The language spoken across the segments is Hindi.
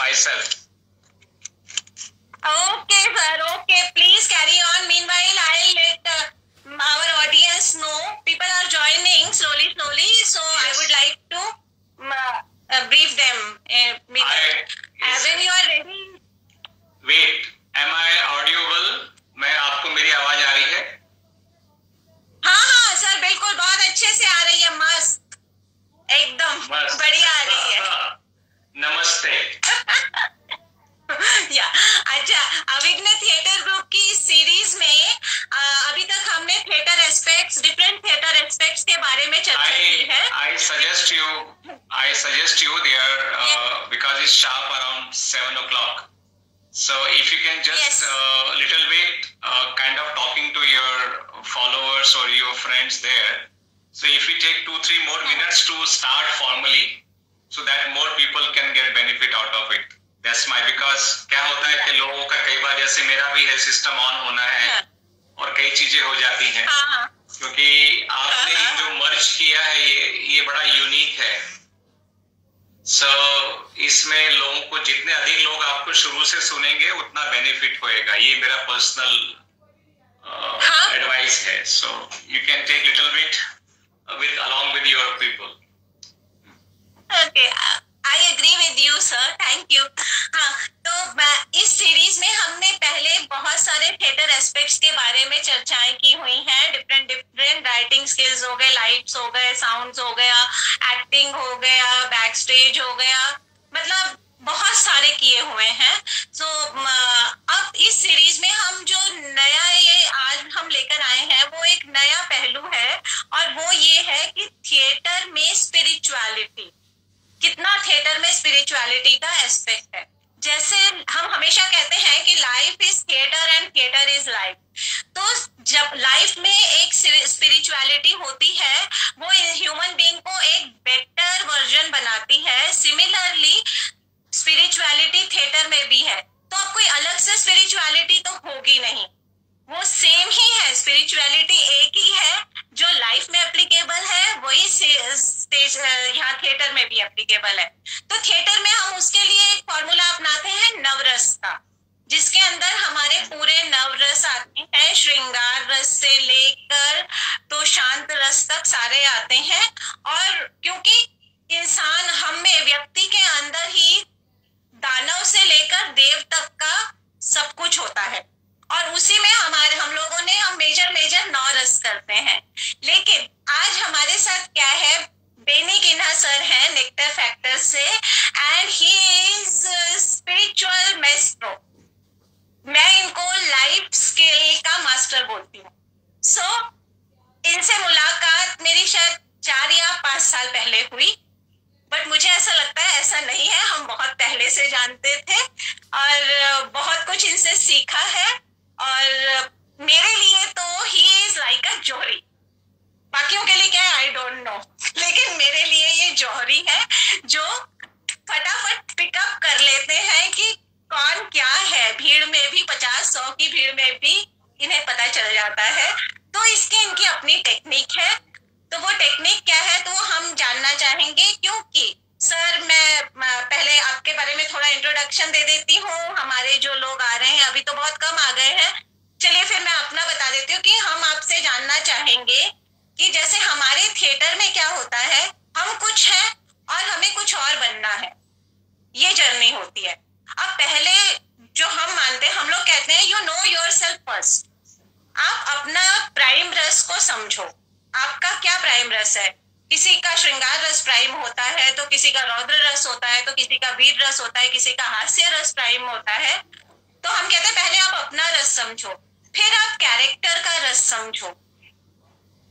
myself. Okay, sir. Okay, please carry on. Meanwhile, I'll let our audience know. People are joining slowly, so yes. I would like to brief them. When you are ready. Wait, am I audible? मैं आपको मेरी आवाज आ रही है? हाँ सर, बिल्कुल बहुत अच्छे से आ रही है, मस्त, एकदम बढ़िया आ रही है। नमस्ते। या अच्छा, अविघ्न थिएटर ग्रुप की सीरीज में अभी तक हमने theatre aspects, different theatre aspects के बारे में चर्चा की है। I suggest you there because it's sharp around 7 o'clock. So if you can just little bit kind of talking to your followers or your friends there. So if we take 2-3 more minutes to start formally, so that more people can get benefit out of it. That's my, because क्या होता है कि लोगों का कई बार, जैसे मेरा भी है, सिस्टम ऑन होना है और कई चीजें हो जाती हैं, क्योंकि आपने जो मर्ज किया है ये बड़ा यूनिक है। So, इसमें लोगों को, जितने अधिक लोग आपको शुरू से सुनेंगे उतना बेनिफिट होएगा, ये मेरा पर्सनल एडवाइस है। So you can take little bit along with your people. Okay, I agree with you, sir. Thank you. हाँ, तो इस सीरीज में हमने पहले बहुत सारे थिएटर एस्पेक्ट्स के बारे में चर्चाएं की हुई हैं। डिफरेंट राइटिंग स्किल्स हो गए, लाइट्स हो गए, साउंड्स हो गया, एक्टिंग हो गया, बैक स्टेज हो गया, मतलब बहुत सारे किए हुए हैं। अब इस सीरीज में हम जो नया ये आज हम लेकर आए हैं वो एक नया पहलू है, और वो ये है कि थिएटर में स्पिरिचुअलिटी, कितना थिएटर में स्पिरिचुअलिटी का एस्पेक्ट है। जैसे हम हमेशा कहते हैं कि life is theatre and theatre is life, तो जब लाइफ में एक स्पिरिचुअलिटी होती है वो ह्यूमन बीइंग को एक बेटर वर्जन बनाती है। सिमिलरली स्पिरिचुअलिटी थिएटर में भी है, तो अब कोई अलग से स्पिरिचुअलिटी तो होगी नहीं, वो सेम ही है। स्पिरिचुअलिटी एक ही है जो लाइफ में एप्लीकेबल है, वही स्टेज यहाँ थिएटर में भी एप्लीकेबल है। तो थिएटर में हम उसके लिए एक फॉर्मूला अपनाते हैं नवरस का, जिसके अंदर हमारे पूरे नवरस आते हैं, श्रृंगार रस से लेकर तो शांत रस तक सारे आते हैं। और क्योंकि इंसान, हम में, व्यक्ति के अंदर ही दानव से लेकर देव तक का सब कुछ होता है, और उसी में हम लोगों ने मेजर 9 रस करते हैं। लेकिन आज हमारे साथ क्या है, बेनी किन्हा सर हैं नेक्टर फैक्टर से, and he is spiritual maestro. मैं इनको लाइफ स्किल का मास्टर बोलती हूँ। इनसे मुलाकात मेरी शायद 4 या 5 साल पहले हुई, बट मुझे ऐसा लगता है ऐसा नहीं है, हम बहुत पहले से जानते थे और बहुत कुछ इनसे सीखा है। और मेरे लिए तो ही इज लाइक अ जौहरी, बाकियों के लिए क्या है आई डोंट नो, लेकिन मेरे लिए ये जौहरी है जो फटाफट पिकअप कर लेते हैं कि कौन क्या है। भीड़ में भी, 50-100 की भीड़ में भी इन्हें पता चल जाता है। तो इसकी इनकी अपनी टेक्निक है, तो वो टेक्निक क्या है तो हम जानना चाहेंगे। क्योंकि सर, मैं पहले आपके बारे में थोड़ा इंट्रोडक्शन दे देती हूँ। हमारे जो लोग आ रहे हैं अभी तो बहुत कम आ गए हैं, चलिए फिर मैं अपना बता देती हूँ कि हम आपसे जानना चाहेंगे कि जैसे हमारे थिएटर में क्या होता है, हम कुछ हैं और हमें कुछ और बनना है, ये जर्नी होती है। अब पहले जो हम मानते हैं, हम लोग कहते हैं यू नो योरसेल्फ फर्स्ट। आप अपना प्राइम रस को समझो, आपका क्या प्राइम रस है। किसी का श्रृंगार रस प्राइम होता है, तो किसी का रौद्र रस होता है, तो किसी का वीर रस होता है, किसी का हास्य रस प्राइम होता है। तो हम कहते हैं पहले आप अपना रस समझो, फिर आप कैरेक्टर का रस समझो,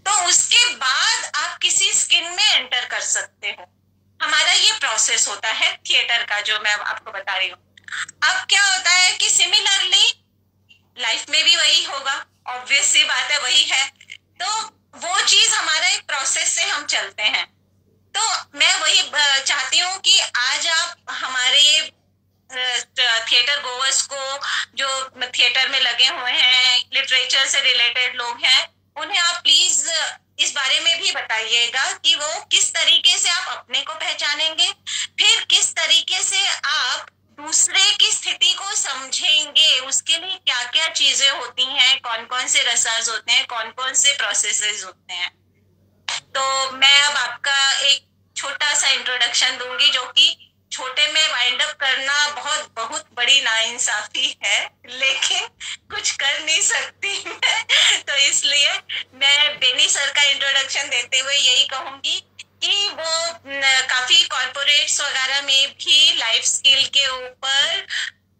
तो उसके बाद आप किसी स्किन में एंटर कर सकते हो। हमारा ये प्रोसेस होता है थिएटर का, जो मैं आपको बता रही हूँ। अब क्या होता है कि सिमिलरली लाइफ में भी वही होगा, ऑब्वियस सी बात है, वही है। तो वो चीज हमारा एक प्रोसेस से हम चलते हैं। तो मैं वही चाहती हूँ कि आज आप हमारे थिएटर गोवर्स को, जो थिएटर में लगे हुए हैं, लिटरेचर से रिलेटेड लोग हैं, उन्हें आप प्लीज इस बारे में भी बताइएगा कि वो किस तरीके से आप अपने को पहचानेंगे, फिर किस तरीके से आप दूसरे की स्थिति को समझेंगे, उसके लिए क्या क्या चीजें होती हैं, कौन कौन से रसाज होते हैं, कौन कौन से प्रोसेसेस होते हैं। तो मैं अब आपका एक छोटा सा इंट्रोडक्शन दूंगी, जो कि छोटे में वाइंड अप करना बहुत बहुत बड़ी नाइंसाफी है, लेकिन कुछ कर नहीं सकती मैं। तो इसलिए मैं बेनी सर का इंट्रोडक्शन देते हुए यही कहूंगी कि वो काफी कॉर्पोरेट्स वगैरह में भी लाइफ स्किल के ऊपर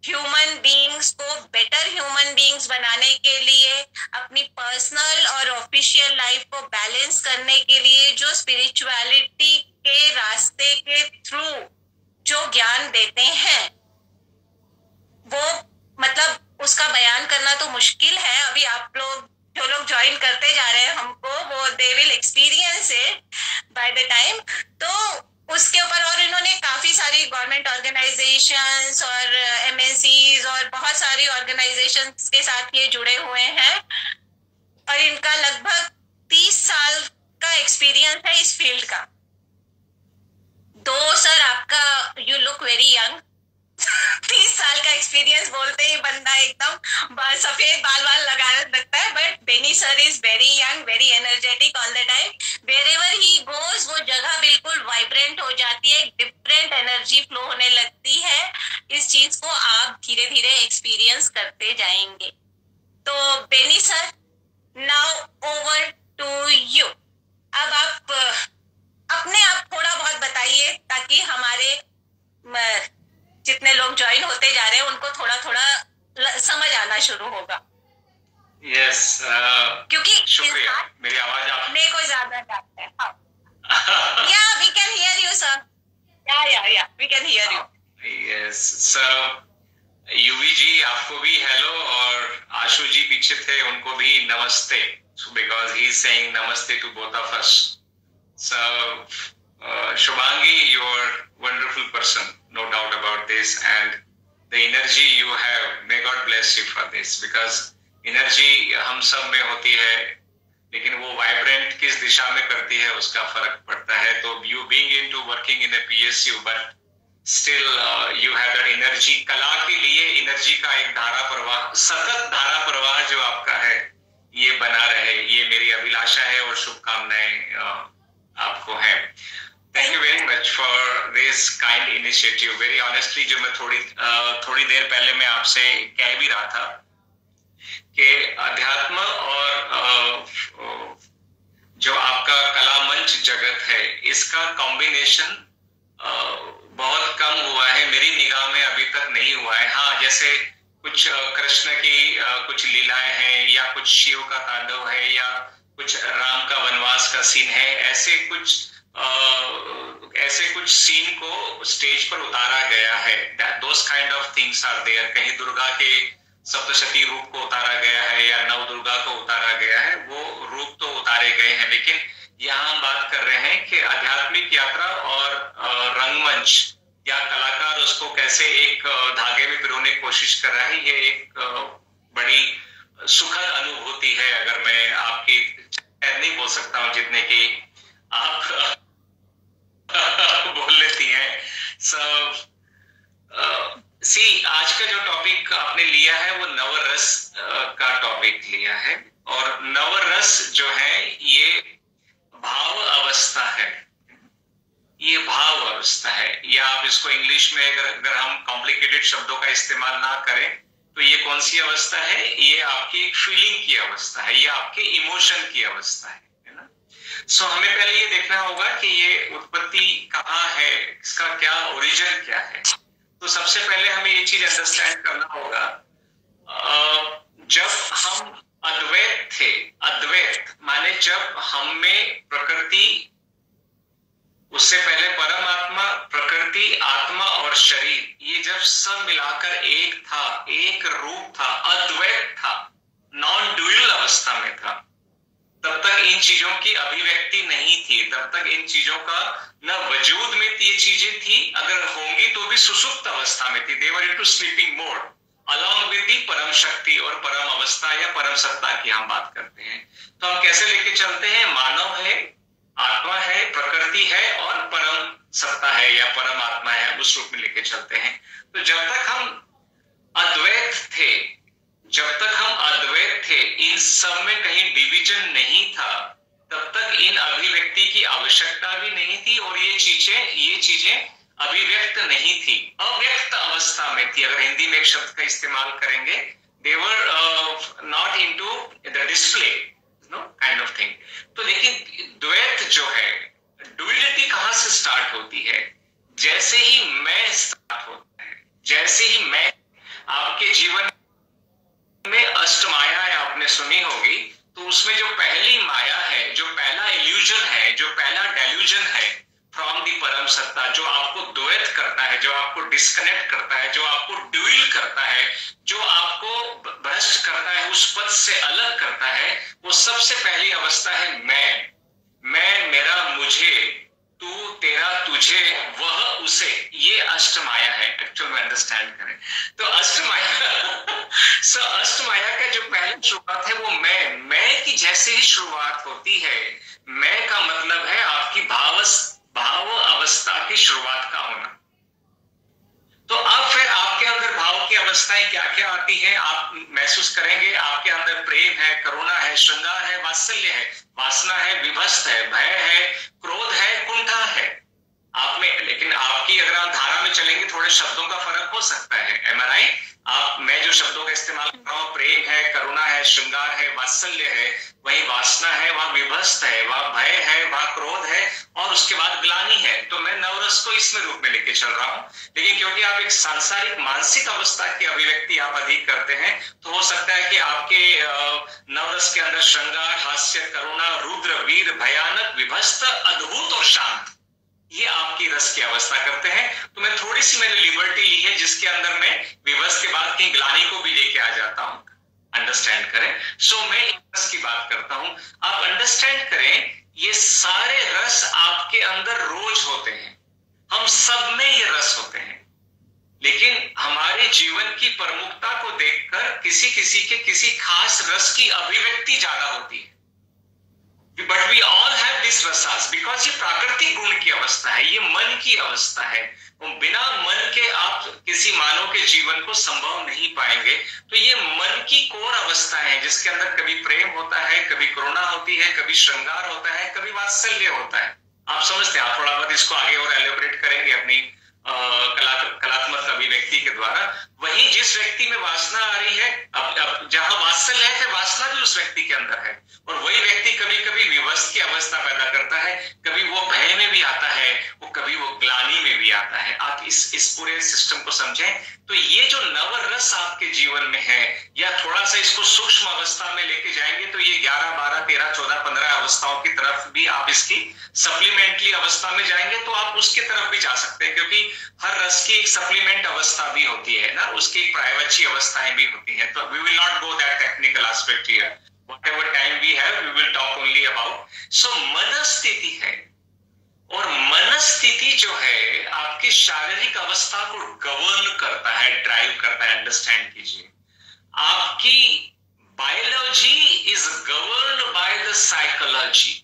ह्यूमन बीइंग्स को बेटर ह्यूमन बीइंग्स बनाने के लिए, अपनी पर्सनल और ऑफिशियल लाइफ को बैलेंस करने के लिए जो स्पिरिचुअलिटी के रास्ते के थ्रू जो ज्ञान देते हैं, वो मतलब उसका बयान करना तो मुश्किल है। अभी आप लोग जो लोग ज्वाइन करते जा रहे हैं हमको, वो they will experience it by the time. तो उसके ऊपर और इन्होंने काफी सारी गवर्नमेंट ऑर्गेनाइजेशंस और एमएनसीज और बहुत सारी ऑर्गेनाइजेशंस के साथ ये जुड़े हुए हैं, और इनका लगभग 30 साल का एक्सपीरियंस है इस फील्ड का। तो सर आपका, यू लुक वेरी यंग। 30 साल का एक्सपीरियंस बोलते ही बंदा एकदम सफेद बाल बाल लगाने लगता है, but Beni sir is very young, very energetic all the time. Wherever he goes, वो जगह बिल्कुल वाइब्रेंट हो जाती है, डिफरेंट एनर्जी फ्लो होने लगती है। इस चीज को आप धीरे धीरे एक्सपीरियंस करते जाएंगे। तो Beni sir, now over to you. अब आप अपने आप थोड़ा बहुत बताइए, ताकि हमारे जितने लोग ज्वाइन होते जा रहे हैं उनको थोड़ा थोड़ा समझ आना शुरू होगा। यस, क्योंकि शुक्रिया। मेरी आवाज आपने को ज्यादा जाता है। Yeah we can hear you sir. Yeah we can hear you. Yes sir. Yuvi ji आपको भी हेलो, और आशु जी पीछे थे, उनको भी नमस्ते, because he is saying namaste to both of us. So Shubhangi, you are wonderful person, no doubt about this, and the energy you have, may God bless you for this, because energy हम सब में होती है, लेकिन वो वाइब्रेंट किस दिशा में करती है उसका फर्क पड़ता है। तो you being into working in a PSU, but still you have that energy। कला के लिए एनर्जी का एक धारा प्रवाह, सतत धारा प्रवाह जो आपका है, ये बना रहे, ये मेरी अभिलाषा है और शुभकामनाएं आपको है। Thank you very much for this kind initiative. Very honestly, जो मैं थोड़ी देर पहले मैं आपसे कह भी रहा था कि अध्यात्म और जो आपका कला मंच जगत है, इसका कॉम्बिनेशन बहुत कम हुआ है, मेरी निगाह में अभी तक नहीं हुआ है। हाँ, जैसे कुछ कृष्ण की कुछ लीलाएं हैं, या कुछ शिव का तांडव है, या कुछ राम का वनवास का सीन है, ऐसे कुछ सीन को स्टेज पर उतारा गया है। Those kind of things are there। कहीं दुर्गा के सप्तशती रूप को उतारा गया है, या नव दुर्गा को उतारा गया है, वो रूप तो उतारे गए हैं, लेकिन यहाँ हम बात कर रहे हैं कि आध्यात्मिक यात्रा और रंगमंच या कलाकार उसको कैसे एक धागे में पिरोने की कोशिश कर रहा है। ये एक बड़ी सुखद अनुभूति है। अगर मैं आपकी नहीं बोल सकता हूँ जितने की आप बोल लेती हैं। आज का जो टॉपिक आपने लिया है वो नवरस का टॉपिक लिया है, और नवरस जो है ये भाव अवस्था है। ये भाव अवस्था है, या आप इसको इंग्लिश में अगर हम कॉम्प्लिकेटेड शब्दों का इस्तेमाल ना करें तो ये कौन सी अवस्था है? ये आपकी एक फीलिंग की अवस्था है, ये आपके इमोशन की अवस्था है ना। सो हमें पहले ये देखना होगा कि ये उत्पत्ति कहाँ है, इसका क्या ओरिजिन क्या है। तो सबसे पहले हमें ये चीज अंडरस्टैंड करना होगा, जब हम अद्वैत थे, अद्वैत माने जब हम में प्रकृति, उससे पहले परमात्मा, प्रकृति, आत्मा और शरीर, ये जब सब मिलाकर एक था, एक रूप था, अद्वैत था, नॉन ड्यूअल अवस्था में था, तब तक इन चीजों की अभिव्यक्ति नहीं थी, तब तक इन चीजों का न वजूद में ये चीजें थी, अगर होंगी तो भी सुसुप्त अवस्था में थी। They were into sleeping mode along with the परम शक्ति और परम अवस्था या परम सत्ता की हम बात करते हैं। तो हम कैसे लेके चलते हैं? मानव है, आत्मा है, प्रकृति है और परम सत्ता है या परमात्मा है, उस रूप में लेके चलते हैं। तो जब तक हम अद्वैत थे, इन सब में कहीं डिवीजन नहीं था, तब तक इन अभिव्यक्ति की आवश्यकता भी नहीं थी, और ये चीजें अभिव्यक्त नहीं थी, अव्यक्त अवस्था में थी। अगर हिंदी में एक शब्द का इस्तेमाल करेंगे, they were not into the display, kind of thing। तो लेकिन द्वैत जो है, डुअलिटी कहां से स्टार्ट होती है? जैसे ही मैं स्टार्ट होता है, जैसे ही मैं, आपके जीवन में अष्ट मायाएं आपने सुनी होगी, तो उसमें जो पहली माया है, जो पहला इल्यूजन है, जो पहला डेल्यूजन है फ्रॉम दी परम सत्ता, जो आपको द्वैत करता है, जो आपको डिस्कनेक्ट करता है, जो आपको ड्यूल करता है, जो आपको भ्रष्ट करता है, उस पद से अलग करता है, वो सबसे पहली अवस्था है मैं, मेरा, मुझे, तू, तेरा, तुझे, वह, उसे। ये अष्ट माया है, एक्चुअल में अंडरस्टैंड करें तो अष्ट माया का जो पहली शुरुआत है वो मैं की जैसे ही शुरुआत होती है। मैं का मतलब है आपकी भाव अवस्था की शुरुआत का होना। तो अब फिर आपके अंदर भाव की अवस्थाएं क्या क्या आती हैं, आप महसूस करेंगे। आपके अंदर प्रेम है, करुणा है, श्रृंगार है, वात्सल्य है, वासना है, विभस्त है, भय है, क्रोध है, कुंठा है आप में। लेकिन आपकी अगर आप धारा में चलेंगे, थोड़े शब्दों का फर्क हो सकता है, एम आई राइट? मैं जो शब्दों का इस्तेमाल कर रहा हूँ, प्रेम है, करुणा है, श्रृंगार है, वात्सल्य है, वही वासना है, वह विभस्त है, वह भय है, वह क्रोध है, और उसके बाद ग्लानि है। तो मैं नवरस को इसमें रूप में लेके चल रहा हूँ। लेकिन क्योंकि आप एक सांसारिक मानसिक अवस्था की अभिव्यक्ति आप अधिक करते हैं, तो हो सकता है कि आपके नवरस के अंदर श्रृंगार, हास्य, करुणा, रुद्र, वीर, भयानक, विभस्त, अद्भुत और शांत, ये आपकी रस की अवस्था करते हैं। तो मैं थोड़ी सी मैंने लिबर्टी ली है, जिसके अंदर मैं विभस के बाद की ग्लानि को भी लेके आ जाता हूं, अंडरस्टैंड करें। सो मैं रस की बात करता हूं, आप अंडरस्टैंड करें, ये सारे रस आपके अंदर रोज होते हैं, हम सब में ये रस होते हैं। लेकिन हमारे जीवन की प्रमुखता को देखकर किसी के किसी खास रस की अभिव्यक्ति ज्यादा होती है। But we all have this rasas because ये प्राकृतिक गुण की अवस्था है, ये मन की अवस्था है। बिना मन के आप किसी मानव के जीवन को संभव नहीं पाएंगे। तो ये मन की कोर अवस्था है, जिसके अंदर कभी प्रेम होता है, कभी करुणा होती है, कभी श्रृंगार होता है, कभी वात्सल्य होता है। आप समझते हैं? आप थोड़ा बहुत इसको आगे और एलिब्रेट करेंगे अपनी कलात्मक अभिव्यक्ति के द्वारा। वहीं जिस व्यक्ति में वासना आ रही है, अब जहां वात्सल्य है, फिर वासना भी उस व्यक्ति के अंदर है, और वही व्यक्ति कभी कभी विवश की अवस्था पैदा करता है, कभी वो भय में भी आता है, वो कभी वो ग्लानि में भी आता है। आप इस पूरे सिस्टम को समझें। तो ये जो नवरस आपके जीवन में है, या थोड़ा सा इसको सूक्ष्म अवस्था में लेके जाएंगे, तो ये 11, 12, 13, 14, 15 अवस्थाओं की तरफ भी आप इसकी सप्लीमेंट्री अवस्था में जाएंगे, तो आप उसके तरफ भी जा सकते हैं, क्योंकि हर रस की एक सप्लीमेंट अवस्था भी होती है ना, उसकी एक पर्यायवाची अवस्थाएं भी होती हैं। तो we will not go that technical aspect here, whatever time we have we will talk only about। so मनस्थिति है, और मनस्थिति जो है आपकी शारीरिक अवस्था को गवर्न करता है, ड्राइव करता है। अंडरस्टैंड कीजिए, आपकी biology is governed by the psychology.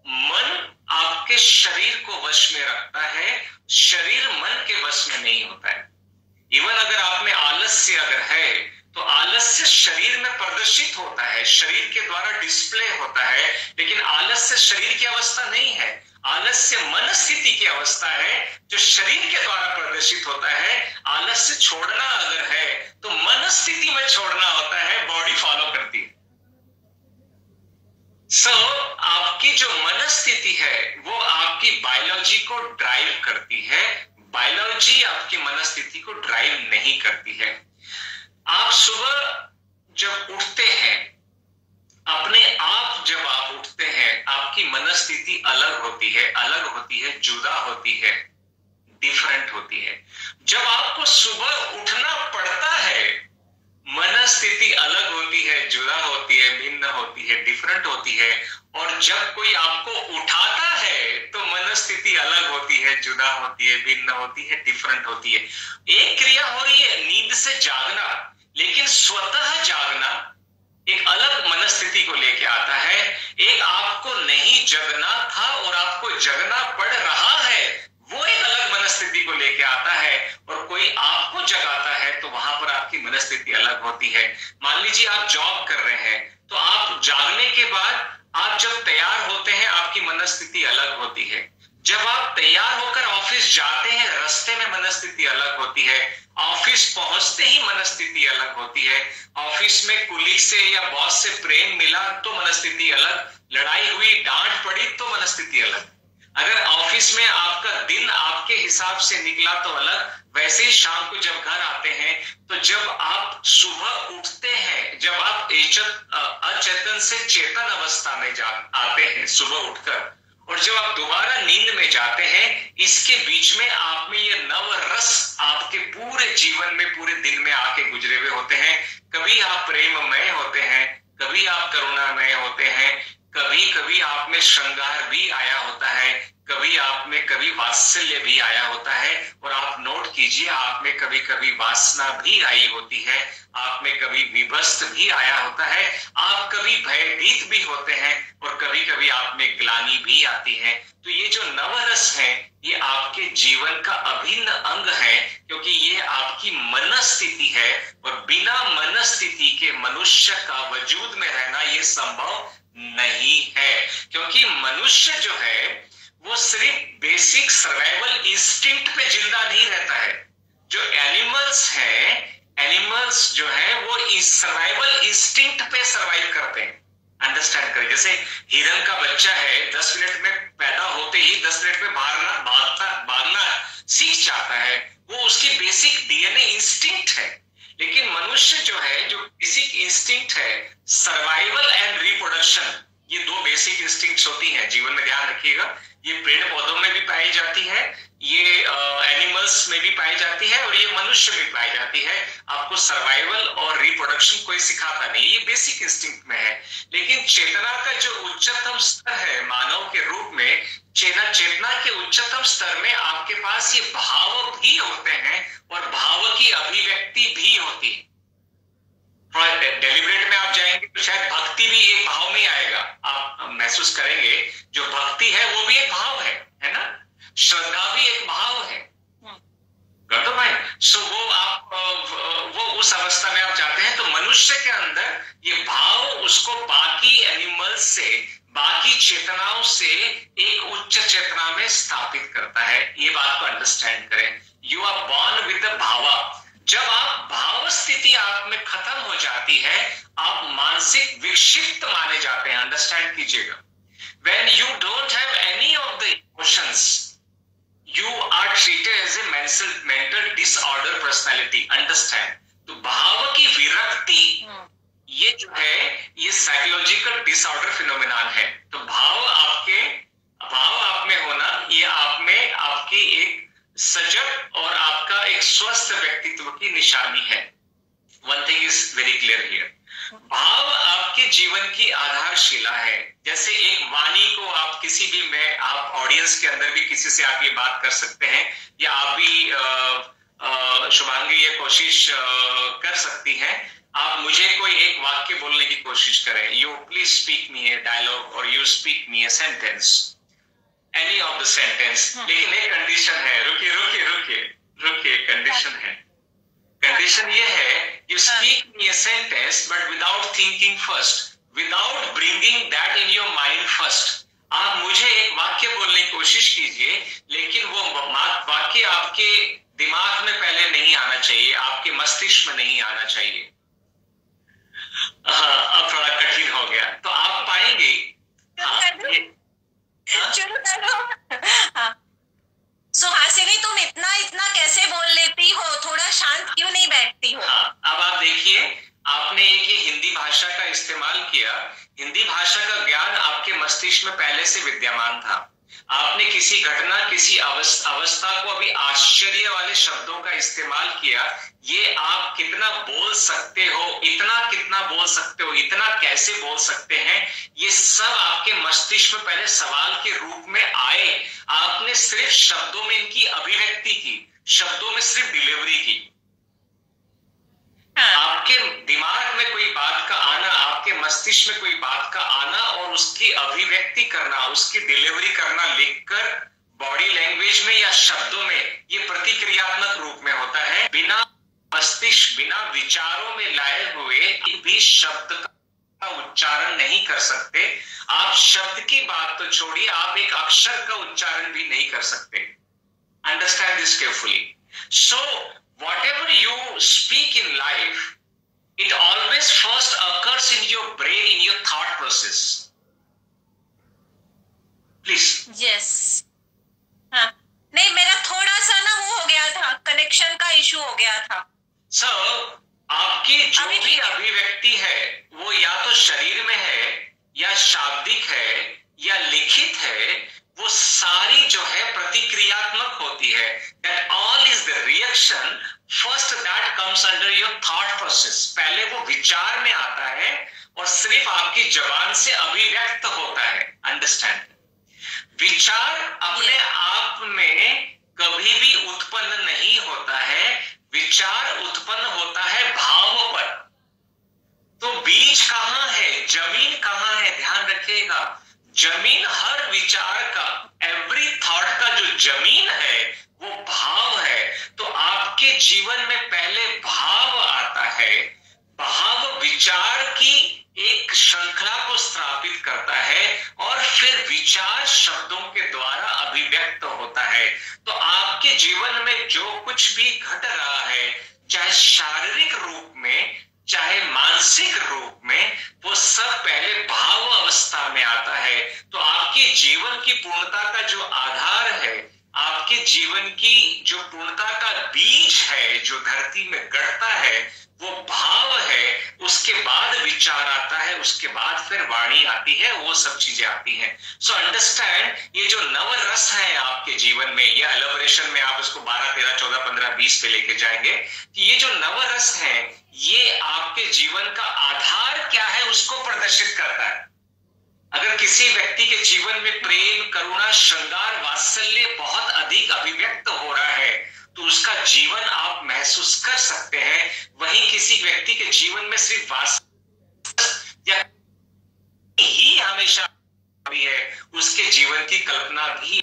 मन आपके शरीर को वश में रखता है, शरीर मन के वश में नहीं होता है। इवन अगर आप में आलस्य अगर है, तो आलस्य शरीर में प्रदर्शित होता है, शरीर के द्वारा डिस्प्ले होता है, लेकिन आलस्य शरीर की अवस्था नहीं है। आलस्य मन स्थिति की अवस्था है, जो शरीर के द्वारा प्रदर्शित होता है। आलस्य छोड़ना अगर है, तो मन स्थिति में छोड़ना होता है, बॉडी फॉलो करती है। आपकी जो मन स्थिति है, वो आपकी बायोलॉजी को ड्राइव करती है, बायोलॉजी आपकी मन स्थिति को ड्राइव नहीं करती है। आप सुबह जब उठते हैं, अपने आप जब आप उठते हैं, आपकी मनस्थिति अलग होती है, जुदा होती है, डिफरेंट होती है। जब आपको सुबह उठना पड़ता है, मनस्थिति अलग होती है, जुदा होती है, भिन्न होती है, डिफरेंट होती है। और जब कोई आपको उठाता है, तो मनस्थिति अलग होती है, जुदा होती है, भिन्न होती है, डिफरेंट होती है। एक क्रिया हो रही है नींद से जागना, लेकिन स्वतः जागना एक अलग मनस्थिति को लेके आता है। एक आपको नहीं जगना था और आपको जगना पड़ रहा है, वो होती है। मान लीजिए आप जॉब कर रहे हैं, तो आप जागने के बाद आप जब तैयार होते हैं आपकी मनस्थिति अलग होती है। जब आप तैयार होकर ऑफिस जाते हैं, रास्ते में मनस्थिति अलग होती है। ऑफिस पहुंचते ही मनस्थिति अलग होती है। ऑफिस में कुलीग से या बॉस से प्रेम मिला तो मनस्थिति अलग, लड़ाई हुई, डांट पड़ी तो मनस्थिति अलग। अगर ऑफिस में आपका दिन आपके हिसाब से निकला तो अलग, वैसे ही शाम को जब घर आते हैं, तो जब आप सुबह उठते हैं, जब आप अचेतन से चेतन अवस्था में आते हैं सुबह उठकर, और जब आप दोबारा नींद में जाते हैं, इसके बीच में आप में ये नव रस आपके पूरे जीवन में, पूरे दिन में आके गुजरे हुए होते हैं। कभी आप प्रेममय होते हैं, कभी आप करुणामय होते हैं, कभी कभी आप में श्रृंगार भी आया होता है, कभी आप में कभी वात्सल्य भी आया होता है। और आप नोट कीजिए, आप में कभी कभी वासना भी आई होती है, आप में कभी विभस्त भी आया होता है, आप कभी भयभीत भी होते हैं, और कभी कभी आप में ग्लानि भी आती है। तो ये जो नवरस है, ये आपके जीवन का अभिन्न अंग है, क्योंकि ये आपकी मनस्थिति है, और बिना मनस्थिति के मनुष्य का वजूद में रहना ये संभव नहीं है। क्योंकि मनुष्य जो है वो सिर्फ बेसिक सर्वाइवल इंस्टिंक्ट पे जिंदा नहीं रहता है। जो एनिमल्स हैं, एनिमल्स जो है वो इस सर्वाइवल इंस्टिंक्ट पे सर्वाइव करते हैं। अंडरस्टैंड करें, जैसे हिरन का बच्चा है, 10 मिनट में पैदा होते ही 10 मिनट में भागना सीख जाता है, वो उसकी बेसिक डीएनए इंस्टिंक्ट है। लेकिन मनुष्य जो है, जो बेसिक इंस्टिंक्ट है, सर्वाइवल एंड रिप्रोडक्शन, ये दो बेसिक इंस्टिंक्ट्स होती हैं जीवन में, ध्यान रखिएगा। ये पेड़ पौधों में भी पाई जाती है, ये एनिमल्स में भी पाई जाती है, और ये मनुष्य में पाई जाती है। आपको सर्वाइवल और रिप्रोडक्शन कोई सिखाता नहीं, ये बेसिक इंस्टिंक्ट में है। लेकिन चेतना का जो उच्चतम स्तर है मानव के रूप में, चेतना के उच्चतम स्तर में आपके पास ये भाव भी होते हैं, और भाव की अभिव्यक्ति भी होती है। डेलिब्रेट में आप जाएंगे तो शायद भक्ति भी एक भाव में आएगा, आप महसूस करेंगे। जो भक्ति है वो भी एक भाव है ना? श्रद्धा भी एक भाव है। तो भाई सो वो उस अवस्था में आप जाते हैं, तो मनुष्य के अंदर ये भाव उसको बाकी एनिमल्स से, बाकी चेतनाओं से एक उच्च चेतना में स्थापित करता है। ये बात को अंडरस्टैंड करें। You are born with the भावा। जब आप भाव स्थिति आप में खत्म हो जाती है, आप मानसिक विक्षिप्त माने जाते हैं। अंडरस्टैंड कीजिएगा। When you don't have any of the emotions, you are treated as a mental disorder personality. Understand? तो भाव की विरक्ति, ये जो है, ये साइकोलॉजिकल डिसऑर्डर फिनोमेनन है। तो भाव आप में होना, ये आप में आपकी एक सजग और आपका एक स्वस्थ व्यक्तित्व की निशानी है। One thing is very clear here, भाव आपके जीवन की आधारशिला है। जैसे एक वाणी को आप किसी भी में, आप ऑडियंस के अंदर भी किसी से आप ये बात कर सकते हैं, या आप भी शुभांगी ये कोशिश कर सकती हैं। आप मुझे कोई एक वाक्य बोलने की कोशिश करें, you please speak me a dialogue और you speak me a sentence, any of the sentence. लेकिन एक कंडीशन है, रुकिए, कंडीशन है। कंडीशन ये है, you speak me a sentence but without thinking first, without bringing that in your mind first. आप मुझे एक वाक्य बोलने की कोशिश कीजिए, लेकिन वो वाक्य आपके दिमाग में पहले नहीं आना चाहिए, आपके मस्तिष्क में नहीं आना चाहिए। अब थोड़ा कठिन हो गया, तो आप पाएंगे। सुहासिनी, तुम इतना कैसे बोल लेती हो? थोड़ा शांत क्यों नहीं बैठती हो? हाँ, अब आप देखिए, आपने एक ही हिंदी भाषा का इस्तेमाल किया। हिंदी भाषा का ज्ञान आपके मस्तिष्क में पहले से विद्यमान था। आपने किसी घटना, किसी अवस्था को अभी आश्चर्य वाले शब्दों का इस्तेमाल किया। ये आप कितना बोल सकते हो, इतना कितना बोल सकते हो, इतना कैसे बोल सकते हैं, ये सब आपके मस्तिष्क में पहले सवाल के रूप में आए। आपने सिर्फ शब्दों में इनकी अभिव्यक्ति की, शब्दों में सिर्फ डिलीवरी की। आपके दिमाग में कोई बात का आना, आपके मस्तिष्क में कोई बात का आना और उसकी अभिव्यक्ति करना, उसकी डिलीवरी करना लिखकर बॉडी लैंग्वेज में या शब्दों में, ये प्रतिक्रियात्मक रूप में होता है। बिना मस्तिष्क बिना विचारों में लाए हुए एक भी शब्द का उच्चारण नहीं कर सकते। आप शब्द की बात तो छोड़िए, आप एक अक्षर का उच्चारण भी नहीं कर सकते। Understand this carefully. So whatever you speak in life, it always first occurs in your brain, in your thought process. Please. Yes. हाँ, नहीं, मेरा थोड़ा सा ना वो हो गया था, कनेक्शन का इशू हो गया था। So, आपकी जो भी अभिव्यक्ति है वो या तो शरीर में है, या शाब्दिक है, या लिखित है, वो सारी जो है प्रतिक्रियात्मक होती है। That all is the reaction. First that comes under your thought process. पहले वो विचार में आता है और सिर्फ आपकी जबान से अभिव्यक्त होता है। Understand? विचार अपने आप में कभी भी उत्पन्न नहीं होता है, विचार उत्पन्न होता है भाव पर। तो बीज कहाँ है, जमीन कहाँ है, ध्यान रखिएगा। जमीन हर विचार का, एवरी थॉट का जो जमीन है वो भाव है। तो आपके जीवन में पहले भाव आता है, भाव विचार की एक श्रृंखला को स्थापित करता है और फिर विचार शब्दों के द्वारा अभिव्यक्त होता है। तो आपके जीवन में जो कुछ भी घट रहा है, चाहे शारीरिक रूप में चाहे मानसिक रूप में, वो सब पहले भाव अवस्था में आता है। तो आपके जीवन की पूर्णता का जो आधार है, आपके जीवन की जो पूर्णता का बीज है जो धरती में गढ़ता है, वो भाव है। उसके बाद विचार आता है, उसके बाद फिर वाणी आती है, वो सब चीजें आती हैं। सो अंडरस्टैंड, ये जो नवरस है आपके जीवन में, ये एलोबरेशन में आप इसको 12, 13, 14, 15, 20 पे लेके जाएंगे कि ये जो नवरस है ये आपके जीवन का आधार क्या है उसको प्रदर्शित करता है। अगर किसी व्यक्ति के जीवन में प्रेम, करुणा, श्रृंगार, वात्सल्य बहुत अधिक अभिव्यक्त हो रहा है तो उसका जीवन आप महसूस कर सकते हैं। वहीं किसी व्यक्ति के जीवन में सिर्फ वात्सल्य ही हमेशा भी है, उसके जीवन की कल्पना भी।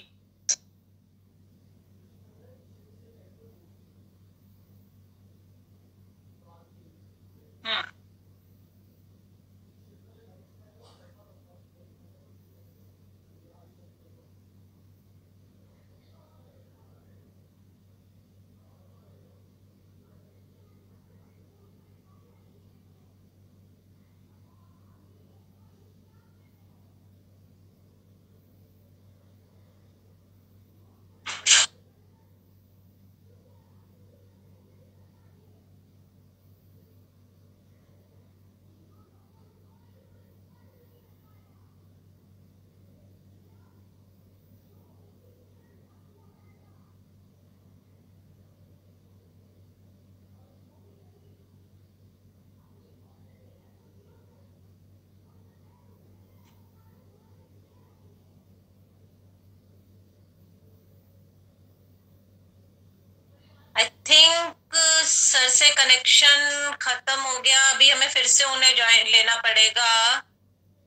आई थिंक सर से कनेक्शन खत्म हो गया। अभी हमें फिर से उन्हें ज्वाइन लेना पड़ेगा।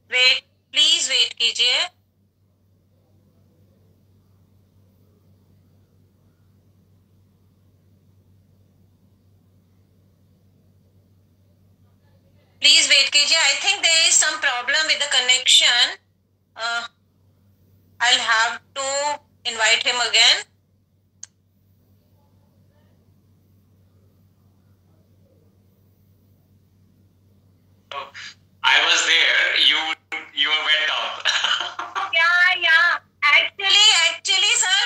वेट, प्लीज वेट कीजिए। प्लीज वेट कीजिए। I think there is some problem with the connection. I will have to invite him again. I was there. You went off. Yeah. Actually, sir,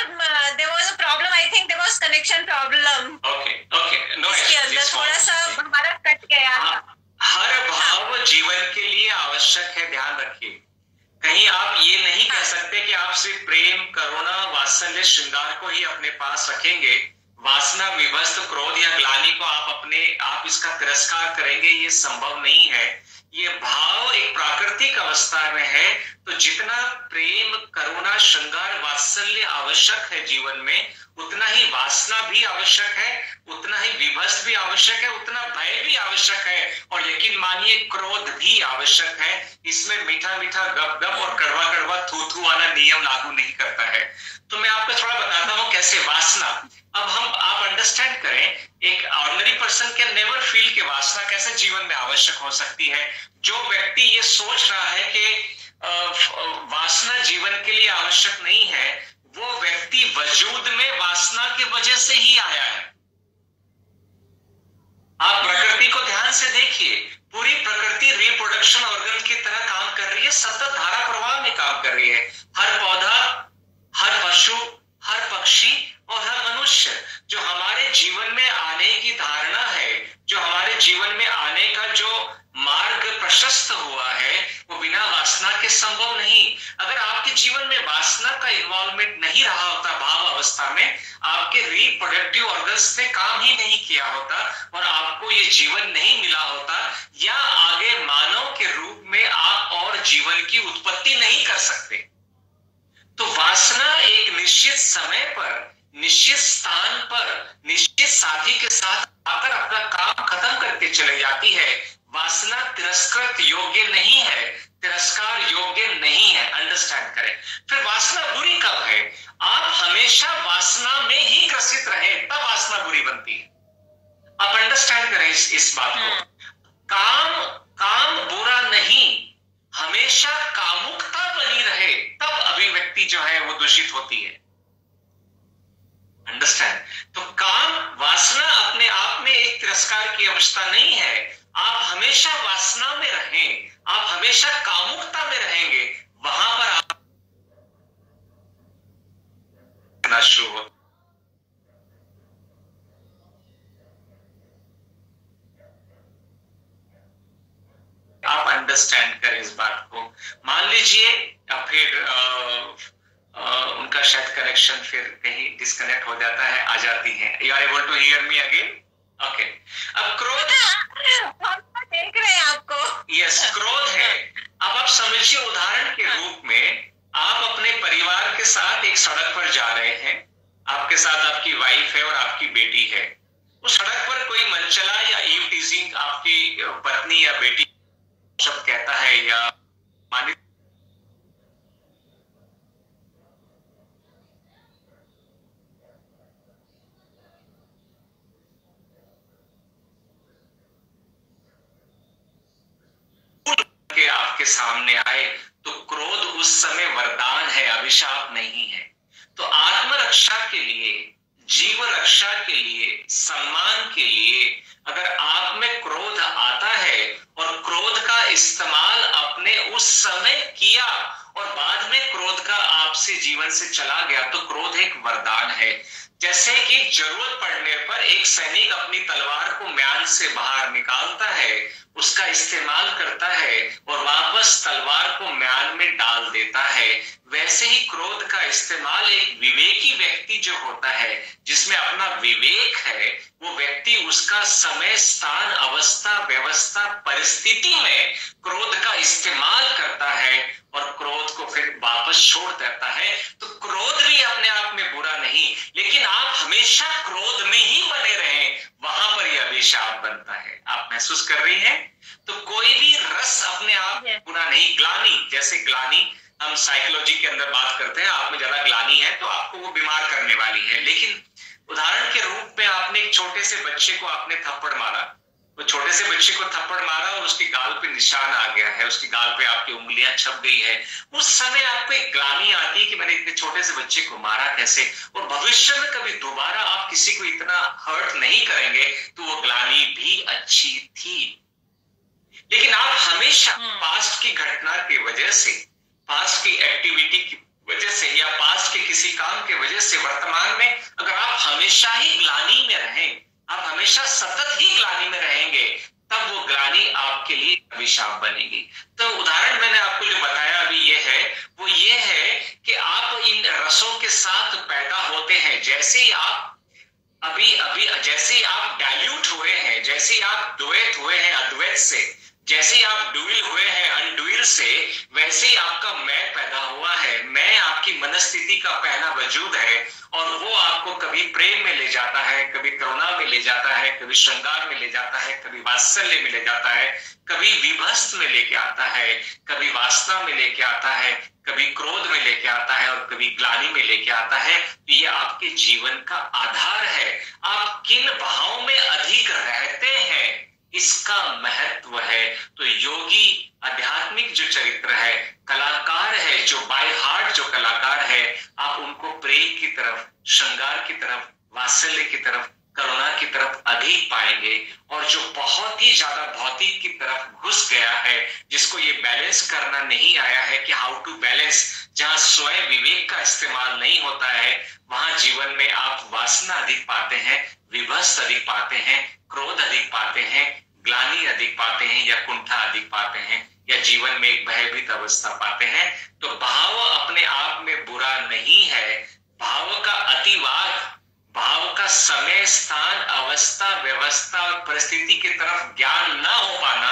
there was a problem. I think there was connection problem. Okay. No इसके issues. अंदर It's थोड़ा fine. सा हमारा कट गया था। हर भाव जीवन के लिए आवश्यक है, ध्यान रखिए। कहीं आप ये नहीं कह सकते कि आप सिर्फ प्रेम, करुणा, वात्सल्य, श्रृंगार को ही अपने पास रखेंगे, वासना, विभस्त, क्रोध या ग्लानि को आप इसका तिरस्कार करेंगे, ये संभव नहीं है। ये भाव एक प्राकृतिक अवस्था में है। तो जितना प्रेम, करुणा, श्रृंगार, वात्सल्य आवश्यक है जीवन में, उतना ही वासना भी आवश्यक है, उतना ही विभस भी आवश्यक है, उतना भय भी आवश्यक है, और यकीन मानिए क्रोध भी आवश्यक है। इसमें मीठा मीठा गप गप और कड़वा कड़वा थू थू वाला नियम लागू नहीं करता है। तो मैं आपको थोड़ा बताता हूँ कैसे वासना। अब आप अंडरस्टैंड करें, एक ordinary person can never feel कि वासना कैसे जीवन में आवश्यक हो सकती है। जो व्यक्ति ये सोच रहा है कि वासना जीवन के लिए आवश्यक नहीं है, वो व्यक्ति वजूद में वासना की वजह से ही आया है। आप प्रकृति को ध्यान से देखिए, पूरी प्रकृति रिप्रोडक्शन ऑर्गन की तरह काम कर रही है, सतत धारा प्रवाह में काम कर रही है। हर पौधा, हर पशु, हर पक्षी और हर मनुष्य जो हमारे जीवन में आने की धारणा है, जो हमारे जीवन में आने का जो मार्ग प्रशस्त हुआ है, वो बिना वासना के संभव नहीं। अगर आपके जीवन में वासना का इन्वॉल्वमेंट नहीं रहा होता भाव अवस्था में, आपके रिप्रोडक्टिव ऑर्गन्स ने काम ही नहीं किया होता और आपको ये जीवन नहीं मिला होता, या आगे मानव के रूप में आप और जीवन की उत्पत्ति नहीं कर सकते। तो वासना एक निश्चित समय पर, निश्चित स्थान पर, निश्चित साथी के साथ आकर अपना काम खत्म करके चले जाती है। वासना तिरस्कृत योग्य नहीं है, तिरस्कार योग्य नहीं है। अंडरस्टैंड करें। फिर वासना बुरी कब है? आप हमेशा वासना में ही ग्रसित रहे तब वासना बुरी बनती है। आप अंडरस्टैंड करें इस बात को। काम बुरा नहीं, हमेशा कामुकता बनी रहे तब अभिव्यक्ति जो है वो दूषित होती है। अंडरस्टैंड? तो काम, वासना अपने आप में एक तिरस्कार की अवस्था नहीं है। आप हमेशा वासना में रहें, आप हमेशा कामुकता में रहेंगे, वहां पर आप शुरू हो। आप अंडरस्टैंड करें इस बात को। मान लीजिए फिर उनका शायद कनेक्शन फिर कहीं डिस्कनेक्ट हो जाता है, आ जाती है। You are able to hear me again? Okay. अब क्रोध, देख रहे हैं आपको। यस, क्रोध है। अब आप समझिए, उदाहरण के रूप में आप अपने परिवार के साथ एक सड़क पर जा रहे हैं, आपके साथ आपकी वाइफ है और आपकी बेटी है। उस सड़क पर कोई मनचला या ईव टीजिंग आपकी पत्नी या बेटी शब्द कहता है, या मानिए के आपके सामने आए, तो क्रोध उस समय वरदान है, अभिशाप नहीं है। तो आत्मरक्षा के लिए, जीव रक्षा के लिए, सम्मान के लिए अगर आप में क्रोध आता है और क्रोध का इस्तेमाल आपने उस समय किया और बाद में क्रोध का आपसे जीवन से चला गया, तो क्रोध एक वरदान है। जैसे कि जरूरत पड़ने पर एक सैनिक अपनी तलवार को म्यान से बाहर निकालता है, उसका इस्तेमाल करता है और वापस तलवार को म्यान में डाल देता है, वैसे ही क्रोध का इस्तेमाल एक विवेकी व्यक्ति जो होता है, जिसमें अपना विवेक है, वो व्यक्ति उसका समय, स्थान, अवस्था, व्यवस्था, परिस्थिति में क्रोध का इस्तेमाल करता है और क्रोध को फिर वापस छोड़ देता है। तो क्रोध भी अपने आप में बुरा नहीं, लेकिन आप हमेशा क्रोध में ही बने रहें, वहां पर यह अभिशाप बनता है। आप महसूस कर रही हैं? तो कोई भी रस अपने आप बुरा नहीं। ग्लानि, जैसे ग्लानि हम साइकोलॉजी के अंदर बात करते हैं, आप में ज्यादा ग्लानि है तो आपको वो बीमार करने वाली है। लेकिन उदाहरण के रूप में आपने एक छोटे से बच्चे को आपने थप्पड़ मारा, वो छोटे से बच्चे को थप्पड़ मारा और उसकी गाल पे निशान आ गया है, उसकी गाल पे आपकी उंगलियां छप गई है। उस समय आपको एक ग्लानि आती है कि मैंने इतने छोटे से बच्चे को मारा कैसे, और भविष्य में कभी दोबारा आप किसी को इतना हर्ट नहीं करेंगे, तो वो ग्लानि भी अच्छी थी। लेकिन आप हमेशा पास्ट की घटना की वजह से, पास्ट की एक्टिविटी की वजह से या पास्ट के किसी काम के वजह से वर्तमान में अगर आप हमेशा ही ग्लानि में रहें, आप हमेशा सतत ही ग्लानि में रहेंगे, तब वो ग्लानि आपके लिए अभिशाप बनेगी। तो उदाहरण मैंने आपको जो बताया अभी ये है, वो ये है कि आप इन रसों के साथ पैदा होते हैं। जैसे ही आप अभी जैसे ही आप डाइल्यूट हुए हैं, जैसे ही आप द्वैत हुए हैं अद्वैत से, जैसे ही आप डुइल हुए हैं अनडुइल से, वैसे ही आपका मैं पैदा हुआ है। मैं आपकी मनस्थिति का पहला वजूद है और वो आपको कभी प्रेम में ले जाता है, कभी करुणा में ले जाता है, कभी श्रृंगार में ले जाता है, कभी वात्सल्य में ले जाता है, कभी विभस्त में लेके आता है, कभी वासना में लेके आता है, कभी क्रोध में लेके आता है और कभी ग्लानि में लेके आता है। ये आपके जीवन का आधार है। आप किन भावों में अधिक रहते हैं इसका महत्व है। तो योगी आध्यात्मिक जो चरित्र है, कलाकार है, जो बाय हार्ट जो कलाकार है, आप उनको प्रेम की तरफ, श्रृंगार की तरफ, वात्सल्य की तरफ, करुणा की तरफ अधिक पाएंगे। और जो बहुत ही ज्यादा भौतिक की तरफ घुस गया है, जिसको ये बैलेंस करना नहीं आया है कि हाउ टू बैलेंस, जहां स्वयं विवेक का इस्तेमाल नहीं होता है, वहां जीवन में आप वासना अधिक पाते हैं, विभस अधिक पाते हैं, क्रोध अधिक पाते हैं, ग्लानि अधिक पाते हैं या कुंठा अधिक पाते हैं, या जीवन में एक भयभीत अवस्था पाते हैं। तो भाव अपने आप में बुरा नहीं है। भाव का अतिवाद, भाव का समय, स्थान, अवस्था, व्यवस्था और परिस्थिति की तरफ ज्ञान न हो पाना,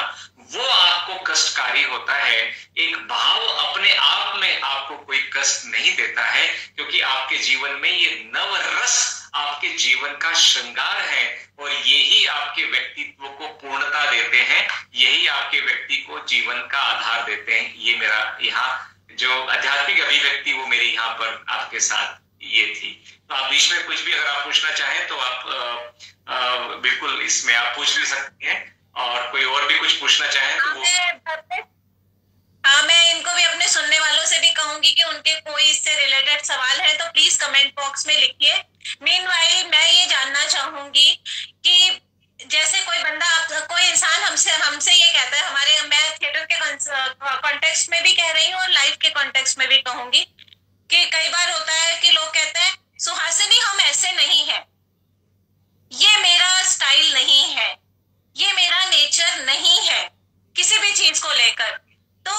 वो आपको कष्टकारी होता है। एक भाव अपने आप में आपको कोई कष्ट नहीं देता है, क्योंकि आपके जीवन में ये नव रस आपके जीवन का श्रृंगार है और यही आपके व्यक्तित्व को पूर्णता देते हैं, यही आपके व्यक्ति को जीवन का आधार देते हैं। ये मेरा यहाँ जो आध्यात्मिक अभिव्यक्ति वो मेरी यहाँ पर आपके साथ ये थी। तो आप बीच में कुछ भी अगर आप पूछना चाहें तो आप बिल्कुल इसमें आप पूछ भी सकते हैं, और कोई और भी कुछ पूछना चाहें तो वो। हाँ, मैं इनको भी अपने सुनने वालों से भी कहूंगी कि उनके कोई इससे रिलेटेड सवाल है तो प्लीज कमेंट बॉक्स में लिखिए। मीनवाइल मैं ये जानना चाहूंगी कि जैसे कोई बंदा, कोई इंसान हमसे ये कहता है, मैं थिएटर के कॉन्टेक्स्ट में भी कह रही हूँ और लाइफ के कॉन्टेक्स्ट में भी कहूंगी कि कई बार होता है कि लोग कहते हैं सुहासिनी हम ऐसे नहीं है, ये मेरा स्टाइल नहीं है, ये मेरा नेचर नहीं है किसी भी चीज को लेकर। तो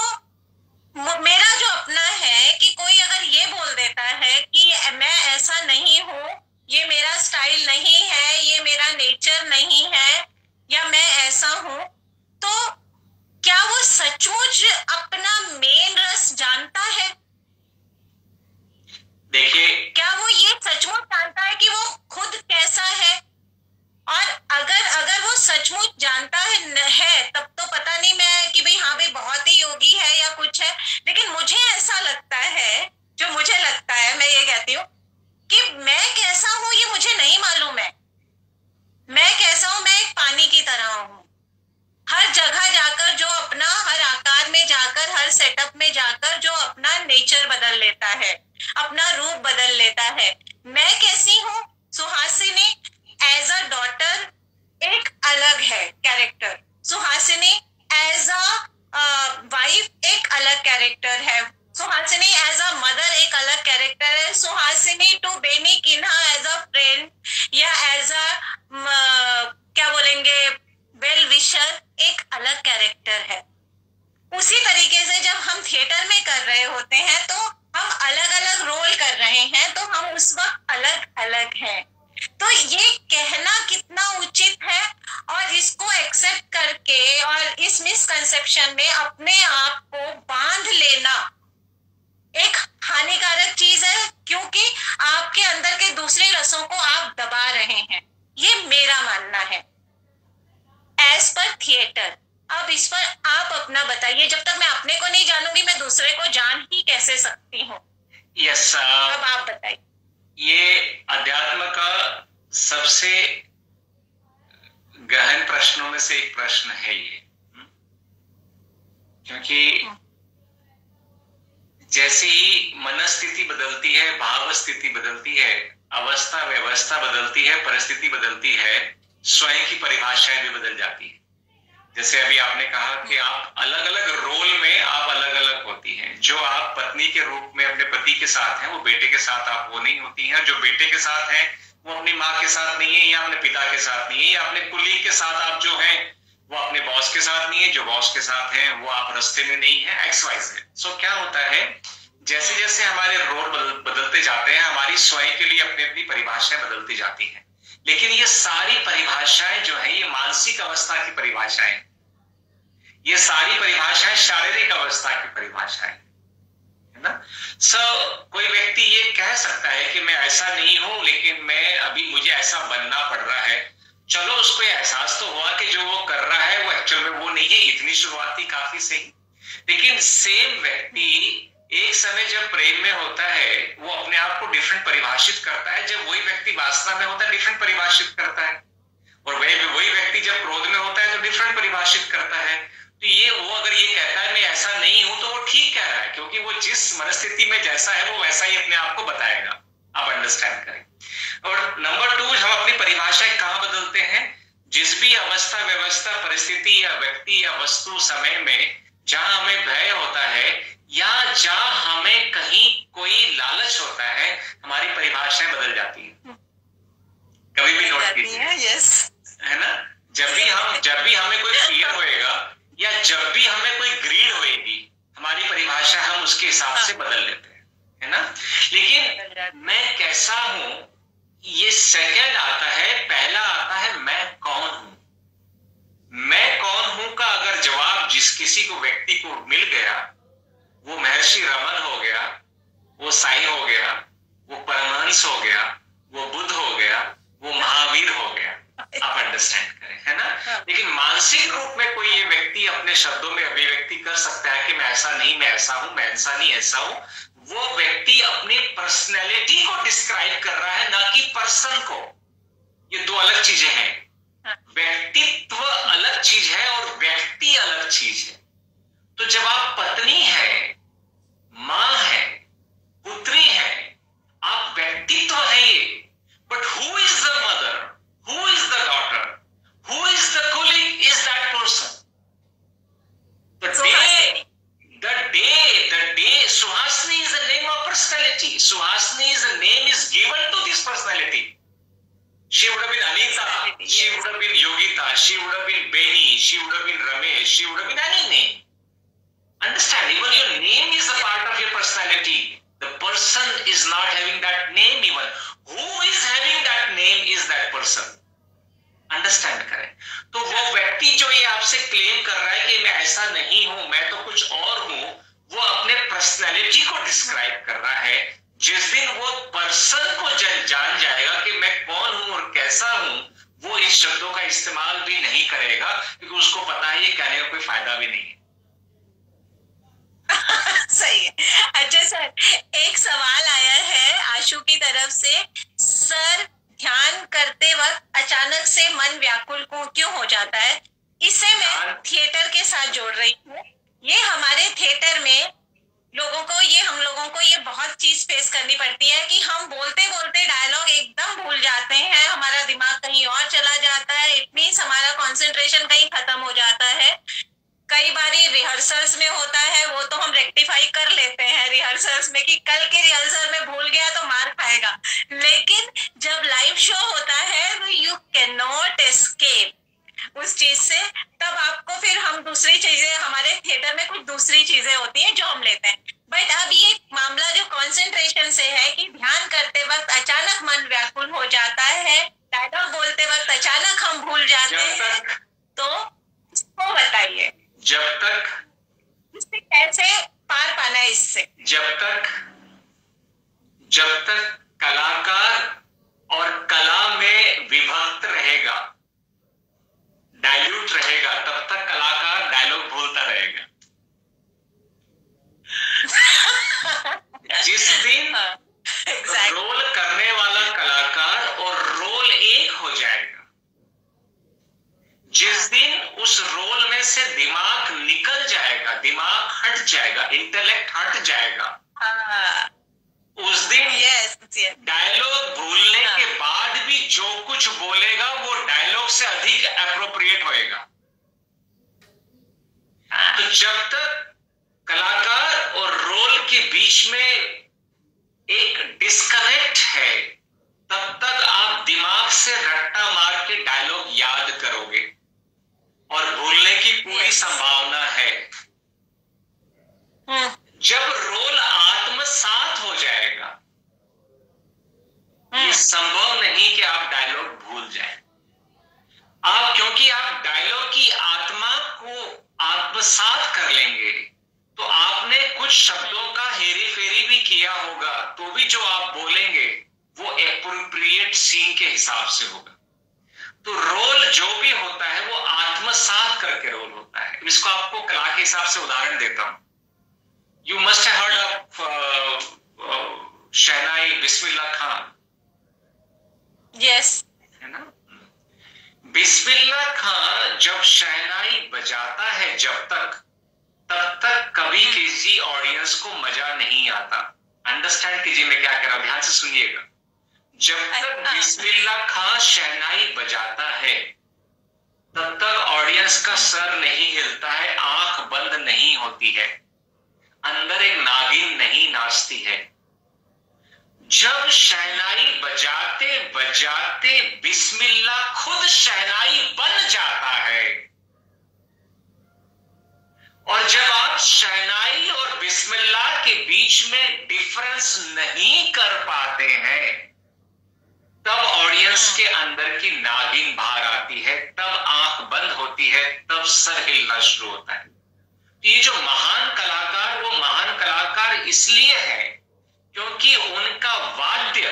मेरा जो अपना है कि कोई अगर ये बोल देता है कि मैं ऐसा नहीं हूं, ये मेरा स्टाइल नहीं है, ये मेरा नेचर नहीं है, या मैं ऐसा हूं, तो क्या वो सचमुच अपना मेन रस जानता है? देखिए, क्या वो ये सचमुच जानता है कि वो खुद कैसा है? और अगर वो सचमुच जानता है तब तो पता नहीं मैं कि भाई हाँ भाई बहुत ही योगी है या कुछ है, लेकिन मुझे ऐसा लगता है, जो मुझे लगता है, मैं ये कहती हूँ कि मैं कैसा हूं ये मुझे नहीं मालूम है। मैं कैसा हूं, मैं एक पानी की तरह हूं। हर जगह जाकर जो अपना, हर आकार में जाकर, हर सेटअप में जाकर जो अपना नेचर बदल लेता है, अपना रूप बदल लेता है। मैं कैसी हूं? सुहासिनी एज अ डॉटर एक अलग है character, Suhasini as a wife एक अलग कैरेक्टर है, सुहासिनी एज अ मदर एक अलग कैरेक्टर है, सुहासिनी टू बेनी किन्हा एज अ फ्रेंड या एज अ क्या बोलेंगे वेल विशर एक अलग कैरेक्टर है। उसी तरीके से जब हम थिएटर में कर रहे होते हैं तो हम अलग अलग रोल कर रहे हैं, तो हम उस वक्त अलग अलग हैं। तो ये कहना कितना उचित है, और इसको एक्सेप्ट करके और इस मिसकंसेप्शन में अपने आप को बांध लेना एक हानिकारक चीज है, क्योंकि आपके अंदर के दूसरे रसों को आप दबा रहे हैं। ये मेरा मानना है एज पर थिएटर। अब इस पर आप अपना बताइए। जब तक मैं अपने को नहीं जानूंगी मैं दूसरे को जान ही कैसे सकती हूँ? यस, अब आप बताइए। ये अध्यात्म का सबसे गहन प्रश्नों में से एक प्रश्न है ये, क्योंकि जैसे ही मनस्थिति बदलती है, भाव स्थिति बदलती है, अवस्था व्यवस्था बदलती है, परिस्थिति बदलती है, स्वयं की परिभाषाएं भी बदल जाती है। जैसे अभी आपने कहा कि आप अलग अलग रोल में आप अलग अलग होती हैं। जो आप पत्नी के रूप में अपने पति के साथ हैं, वो बेटे के साथ आप वो नहीं होती हैं। जो बेटे के साथ हैं वो अपनी माँ के साथ नहीं है, या अपने पिता के साथ नहीं है, या अपने कुलीग के साथ आप जो हैं वो अपने बॉस के साथ नहीं है, जो बॉस के साथ हैं वो आप रास्ते में नहीं है, XYZ। सो क्या होता है, जैसे जैसे हमारे रोल बदलते जाते हैं, हमारी स्वयं के लिए अपनी अपनी परिभाषाएं बदलती जाती हैं। लेकिन ये सारी परिभाषाएं जो है ये मानसिक अवस्था की परिभाषाएं। ये सारी परिभाषाएं शारीरिक अवस्था की परिभाषाएं है ना। कोई व्यक्ति ये कह सकता है कि मैं ऐसा नहीं हूं, लेकिन मैं अभी मुझे ऐसा बनना पड़ रहा है। चलो उसको एहसास तो हुआ कि जो वो कर रहा है वो एक्चुअल में वो नहीं है, इतनी शुरुआत ही काफी सही। लेकिन सेम व्यक्ति एक समय जब प्रेम में होता है वो अपने आप को डिफरेंट परिभाषित करता है, जब वही व्यक्ति वासना में होता है डिफरेंट परिभाषित करता है, और वही व्यक्ति जब क्रोध में होता है तो डिफरेंट परिभाषित करता है। तो ये वो अगर ये कहता है मैं ऐसा नहीं हूं तो वो ठीक कह रहा है, क्योंकि वो जिस मनस्थिति में जैसा है वो वैसा ही अपने आप को बताएगा। आप अंडरस्टैंड करें। और नंबर 2, हम अपनी परिभाषाएं कहां बदलते हैं? जिस भी अवस्था, व्यवस्था, परिस्थिति या व्यक्ति या वस्तु, समय में जहां हमें भय होता है या जहां हमें कहीं कोई लालच होता है, हमारी परिभाषाएं बदल जाती हैं। कभी भी नोट कीजिए, यस, है ना। जब भी हमें कोई फियर होएगा या जब भी हमें कोई ग्रीड होएगी, हमारी परिभाषा हम उसके हिसाब से बदल लेते हैं, है ना। लेकिन मैं कैसा हूं, ये सेकंड आता है। पहला आता है मैं कौन हूं। मैं कौन हूं का अगर जवाब जिस किसी को, व्यक्ति को मिल गया, वो महर्षि रमन हो गया, वो साई हो गया, वो परमहंस हो गया, वो बुद्ध हो गया, वो महावीर हो गया। आप अंडरस्टैंड करें, है ना। लेकिन मानसिक रूप में कोई ये व्यक्ति अपने शब्दों में अभिव्यक्ति कर सकता है कि मैं ऐसा नहीं, मैं ऐसा हूं, मैं ऐसा नहीं, ऐसा हूं। वो व्यक्ति अपनी पर्सनैलिटी को डिस्क्राइब कर रहा है, ना कि पर्सन को। ये दो अलग चीजें हैं। व्यक्तित्व अलग चीज है और व्यक्ति अलग चीज है। तो जब आप पत्नी है, मां है, पुत्री है, आप व्यक्तित्व है ये, but who is the mother, who is the daughter, who is the colleague, is that person. The day Suhasini is the name of personality. Suhasini is the name is given to this personality. She would have been Anita, she would have been Yogita, she would have been Beni, she would have been Ramesh, she would have been any name. Understand, even your name is a part of your personality. The person is not having that name even. Who is having that name is that person. Understand करें। तो वो व्यक्ति जो ये आपसे क्लेम कर रहा है कि मैं ऐसा नहीं हूं, मैं तो कुछ और हूं, वो अपने पर्सनैलिटी को डिस्क्राइब कर रहा है। जिस दिन वो पर्सन को जान जाएगा कि मैं कौन हूं और कैसा हूं, वो इन शब्दों का इस्तेमाल भी नहीं करेगा, क्योंकि उसको पता है ये कहने का कोई फायदा भी नहीं है। सही है। अच्छा सर, एक सवाल आया है आशु की तरफ से। सर, ध्यान करते वक्त अचानक से मन व्याकुल क्यों हो जाता है? इससे मैं थिएटर के साथ जोड़ रही हूँ। ये हमारे थिएटर में हम लोगों को ये बहुत चीज फेस करनी पड़ती है कि हम बोलते बोलते डायलॉग एकदम भूल जाते हैं, हमारा दिमाग कहीं और चला जाता है, इट मीन्स हमारा कंसंट्रेशन कहीं खत्म हो जाता है। कई बारी रिहर्सल्स में होता है, वो तो हम रेक्टिफाई कर लेते हैं रिहर्सल्स में कि कल के रिहर्सल में भूल गया तो मार खाएगा, लेकिन जब लाइव शो होता है यू कैन नॉट एस्केप उस चीज से। तब आपको फिर हम दूसरी चीजें, हमारे थिएटर में कुछ दूसरी चीजें होती हैं जो हम लेते हैं। बट अब ये मामला जो कंसंट्रेशन से है कि ध्यान करते वक्त अचानक मन व्याकुल हो जाता है, डायलॉग बोलते वक्त अचानक हम भूल जाते हैं, तो इसको बताइए जब तक इससे कैसे पार पाना है इससे। जब तक कलाकार और कला में विभक्त रहेगा, डाइल्यूट रहेगा, तब तक कलाकार डायलॉग भूलता रहेगा। जिस दिन रोल करने वाला कलाकार और रोल एक हो जाएगा, जिस दिन उस रोल में से दिमाग निकल जाएगा, दिमाग हट जाएगा, इंटेलेक्ट हट जाएगा, उस दिन डायलॉग भूलने के बाद भी जो कुछ बोलेगा वो डायलॉग से अधिक एप्रोप्रिएट होएगा। तो जब तक कलाकार और रोल के बीच में एक डिस्कनेक्ट है, तब तक आप दिमाग से रट्टा मार के डायलॉग याद करोगे और भूलने की पूरी संभावना है। जब रोल आत्मसात हो जाएगा, ये संभव नहीं कि आप डायलॉग भूल जाएं। क्योंकि आप डायलॉग की आत्मा को कुछ शब्दों का हेरी फेरी भी किया होगा तो भी जो आप बोलेंगे वो एप्रोप्रिएट सीन के हिसाब से होगा। तो रोल जो भी होता है वो आत्मसात करके रोल होता है। इसको आपको कला के हिसाब से उदाहरण देता हूं। You must have heard of shehnai Bismillah Khan. Yes, है ना? बिस्मिल्लाह खान जब शहनाई बजाता है तब तक कभी किसी ऑडियंस को मजा नहीं आता। अंडरस्टैंड कीजिए मैं क्या कह रहा हूं, ध्यान से सुनिएगा। जब तक बिस्मिल्लाह खान शहनाई बजाता है तब तक ऑडियंस का सर नहीं हिलता है, आंख बंद नहीं होती है, अंदर एक नागिन नहीं नाचती है। जब शहनाई बजाते बजाते बिस्मिल्लाह खुद शहनाई बन जाता है, और जब आप शहनाई और बिस्मिल्लाह के बीच में डिफरेंस नहीं कर पाते हैं तब ऑडियंस के अंदर की नागिन बाहर आती है, तब आंख बंद होती है, तब सर हिलना शुरू होता है। ये जो महान कलाकार, वो महान कलाकार इसलिए है क्योंकि उनका वाद्य,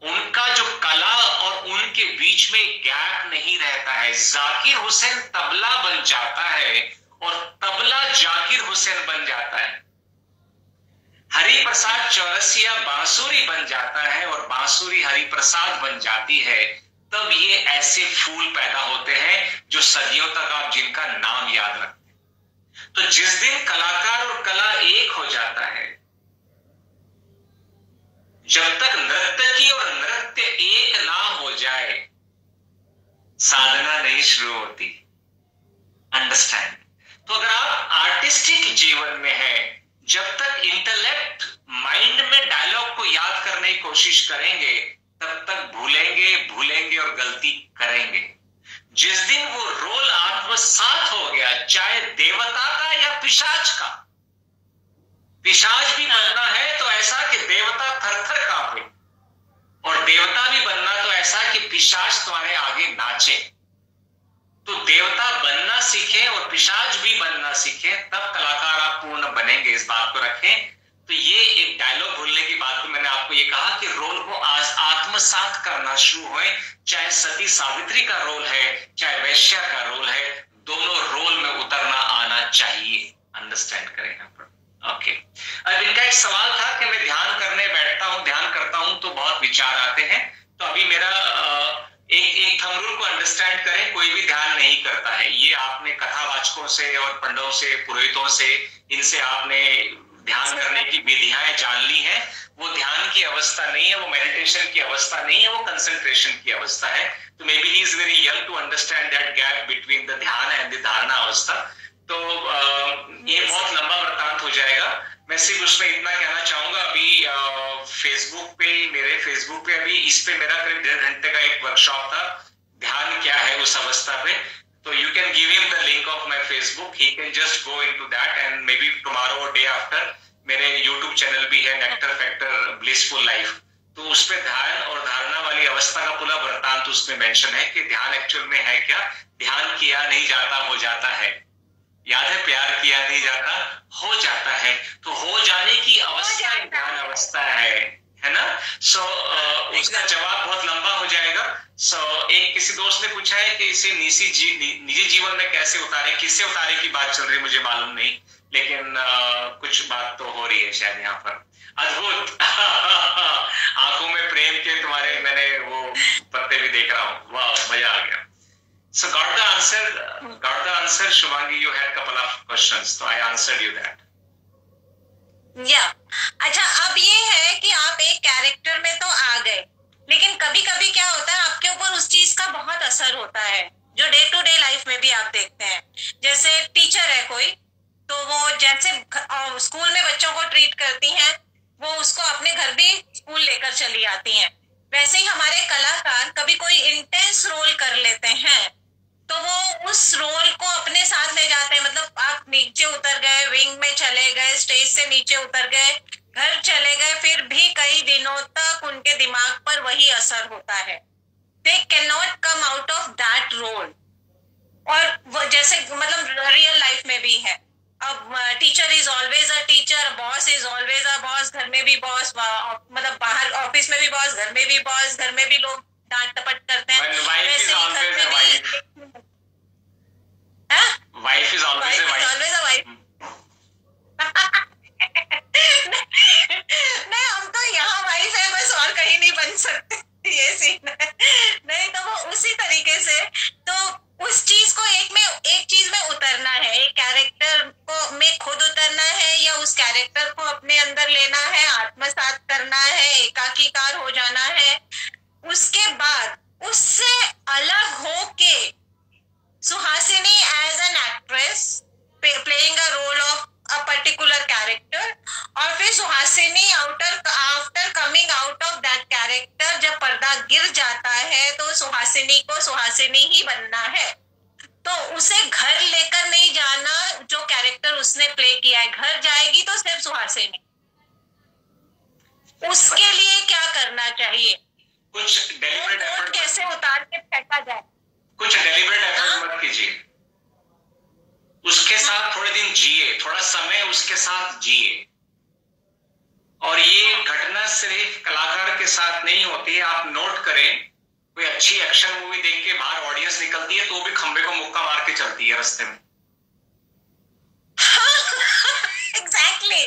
उनका जो कला और उनके बीच में गैप नहीं रहता है। जाकिर हुसैन तबला बन जाता है और तबला जाकिर हुसैन बन जाता है। हरि प्रसाद चौरसिया बांसुरी बन जाता है और बांसुरी हरि प्रसाद बन जाती है। तब ये ऐसे फूल पैदा होते हैं जो सदियों तक आप जिनका नाम याद रखते हैं। तो जिस दिन कलाकार और कला एक हो जाता है, जब तक नर्तकी और नृत्य एक ना हो जाए साधना नहीं शुरू होती। अंडरस्टैंड? तो अगर आप आर्टिस्टिक जीवन में हैं, जब तक इंटेलेक्ट माइंड में डायलॉग को याद करने की कोशिश करेंगे तब तक भूलेंगे और गलती करेंगे। जिस दिन वो रोल आत्मसात हो गया, चाहे देवता का या पिशाच का, पिशाच भी बनना है तो ऐसा कि देवता थर-थर कांपे, और देवता भी बनना तो ऐसा कि पिशाच तुम्हारे आगे नाचे। तो देवता बनना सीखें और पिशाच भी बनना सीखें, तब कलाकार आप पूर्ण बनेंगे। इस बात को रखें। तो ये एक डायलॉग भूलने की बात को मैंने आपको ये कहा कि रोल को आज आत्मसात करना शुरू होए, चाहे सती सावित्री का रोल है, चाहे वैश्या का रोल है, दोनों रोल में उतरना आना चाहिए। अंडरस्टैंड करें यहाँ पर। ओके, अब इनका एक सवाल था कि मैं ध्यान करने बैठता हूं, ध्यान करता हूं तो बहुत विचार आते हैं। तो अभी मेरा एक थंब रूल को अंडरस्टैंड करें, कोई भी ध्यान नहीं करता है। ये आपने कथावाचकों से और पंडितों से, पुरोहितों से, इनसे आपने ध्यान करने की विधियां जान ली हैं। वो ध्यान की अवस्था नहीं है, वो मेडिटेशन की अवस्था नहीं है, वो कंसंट्रेशन की अवस्था है। तो may be he is very young to understand that gap between the dhyan and the dharana avastha. तो ये बहुत लंबा वृत्तांत हो जाएगा। मैं सिर्फ उसमें इतना कहना चाहूंगा, अभी फेसबुक पे, मेरे फेसबुक पे अभी इस पे मेरा करीब 1.5 घंटे का एक वर्कशॉप था, ध्यान क्या है उस अवस्था पे। तो you can give him the link of my Facebook, he can just go into that and may be tomorrow और डे आफ्टर मेरे यूट्यूब चैनल भी है, नेक्टर फैक्टर ब्लिसफुल लाइफ। तो उस पे ध्यान और धारणा वाली अवस्था का पूरा वृत्तांत उसमें मेंशन है कि ध्यान एक्चुअल में है क्या। ध्यान किया नहीं जाता, हो जाता है। याद है, प्यार किया नहीं जाता, हो जाता है। तो हो जाने की अवस्था एक ध्यान अवस्था है ना। सो उसका जवाब बहुत लंबा हो जाएगा। एक किसी दोस्त ने पूछा है कि इसे निजी जीवन में कैसे उतारे, किससे उतारे की बात चल रही है मुझे मालूम नहीं, लेकिन कुछ बात तो हो रही है शायद यहाँ पर। अद्भुत आंखों में प्रेम के तुम्हारे मैंने वो पत्ते भी देख रहा हूँ, वाह मजा आ गया। So got the answer, Shubhangi. You had a couple of questions, so I answered you that. अच्छा, अब ये है कि आप एक कैरेक्टर में तो आ गए, लेकिन कभी कभी क्या होता है आपके ऊपर उस चीज का बहुत असर होता है, जो डे टू डे लाइफ में भी आप देखते हैं। जैसे टीचर है कोई, तो वो जैसे स्कूल में बच्चों को ट्रीट करती हैं, वो उसको अपने घर भी स्कूल लेकर चली आती हैं। वैसे ही हमारे कलाकार कभी कोई इंटेंस रोल कर लेते हैं तो वो उस रोल को अपने साथ ले जाते हैं। मतलब आप नीचे उतर गए, विंग में चले गए, स्टेज से नीचे उतर गए, घर चले गए, फिर भी कई दिनों तक उनके दिमाग पर वही असर होता है। They can not come out of that role. और वो जैसे मतलब रियल लाइफ में भी है, अब teacher is always a teacher, boss is always a boss, घर में भी बॉस, मतलब बाहर ऑफिस में भी बॉस, घर में भी बॉस, घर में भी लोग डांट टपट करते हैं, वैसे ही घर में भी wife is always a wife. नहीं, हम तो यहाँ वाइफ है बस, और कहीं नहीं बन सकते, ये सीन है। नहीं तो वो उसी तरीके से, तो उस चीज को एक चीज में उतरना है, एक कैरेक्टर को में खुद उतरना है, या उस कैरेक्टर को अपने अंदर लेना है, आत्मसात करना है, एकाकीकार हो जाना है। उसके बाद उससे अलग होके Suhasini as an actress playing a role of a particular character, और फिर Suhasini after coming out of that character, जब पर्दा गिर जाता है तो सुहासिनी को सुहासिनी ही बनना है। तो उसे घर लेकर नहीं जाना, जो कैरेक्टर उसने प्ले किया है, घर जाएगी तो सिर्फ सुहासिनी। उसके लिए क्या करना चाहिए, कुछ डेलिब्रेट एफर्ट कैसे उतार के फेंका जाए, कुछ डेलिब्रेट एफर्ट मत कीजिए, उसके साथ थोड़े दिन जिए, थोड़ा समय उसके साथ जिए। और ये घटना सिर्फ कलाकार के साथ नहीं होती है। आप नोट करें, कोई अच्छी एक्शन मूवी देख के बाहर ऑडियंस निकलती है तो भी खंबे को मुक्का मार के चलती है रास्ते में। एग्जैक्टली।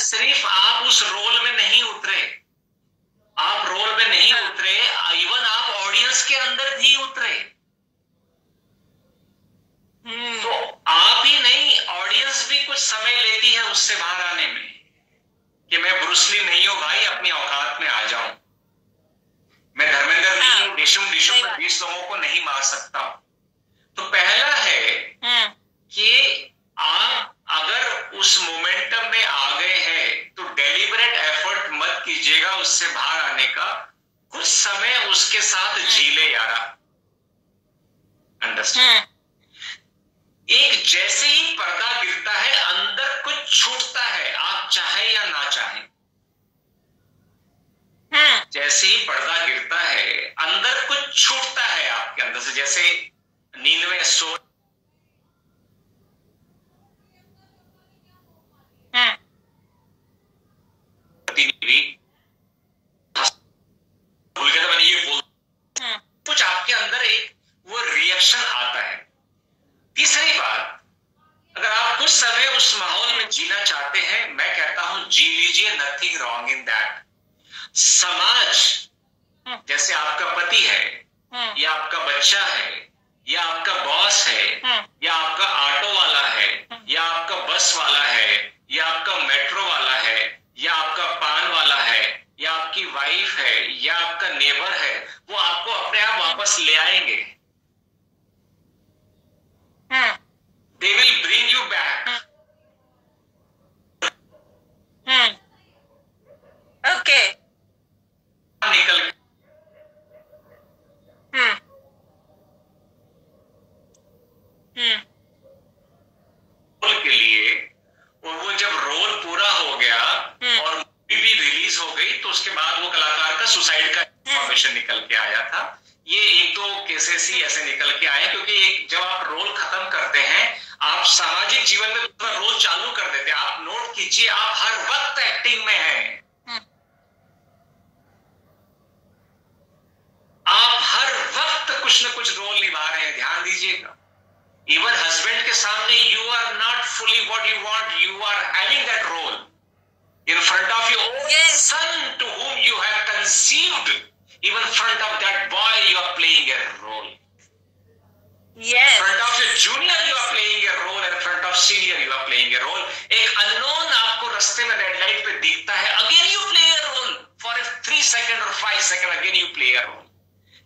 सिर्फ आप उस रोल में नहीं उतरे, आप रोल में नहीं उतरे, इवन आप ऑडियंस के अंदर भी उतरे। तो आप ही नहीं, ऑडियंस भी कुछ समय लेती है उससे बाहर आने में, कि मैं ब्रूस ली नहीं हूं भाई, अपनी औकात में आ जाऊं, मैं धर्मेंद्र नहीं हूं, डिशुम में 20 लोगों को नहीं मार सकता। तो पहला है कि आप अगर उस मोमेंटम में आ गए हैं तो डेलिबरेट एफर्ट मत कीजिएगा उससे बाहर आने का, कुछ समय उसके साथ जी ले यारा। अंडरस्टैंड? एक जैसे ही पर्दा गिरता है अंदर कुछ छूटता है, आप चाहे या ना चाहे। जैसे ही पर्दा गिरता है अंदर कुछ छूटता है आपके अंदर से, जैसे नींद में सो भूल गया था मैंने ये बोल, कुछ आपके अंदर एक वो रिएक्शन आता है। तीसरी बात, अगर आप कुछ समय उस माहौल में जीना चाहते हैं, मैं कहता हूं जी लीजिए, नथिंग रॉन्ग इन दैट। समाज जैसे आपका पति है, या आपका बच्चा है, या आपका बॉस है, या आपका ऑटो वाला है, या आपका बस वाला है, या आपका मेट्रो वाला है, या आपका पान वाला है, या आपकी वाइफ है, या आपका नेबर है, वो आपको अपने आप वापस ले आएंगे। They will bring you back. Okay. निकल रोल के लिए, और वो जब रोल पूरा हो गया और मूवी भी रिलीज हो गई, तो उसके बाद वो कलाकार का सुसाइड का इंफॉर्मेशन निकल के आया था। ये एक दो केसेस ही ऐसे निकल के आए, क्योंकि एक जब आप रोल खत्म करते हैं, आप सामाजिक जीवन में दूसरा रोल चालू कर देते हैं। आप नोट कीजिए, आप हर वक्त एक्टिंग में हैं, आप हर वक्त कुछ न कुछ रोल निभा रहे हैं, ध्यान दीजिएगा। इवन हस्बैंड के सामने you are not fully what you want, you are having that role in front of your own son to whom you have conceived. Even in front of that boy you are playing a role. Yes. In front of your junior you are playing a role, and in front of senior you are playing a role. एक unknown आपको रास्ते में रेड लाइट पे दिखता है, again you play a role for a 3 second or 5 second, again you play a role.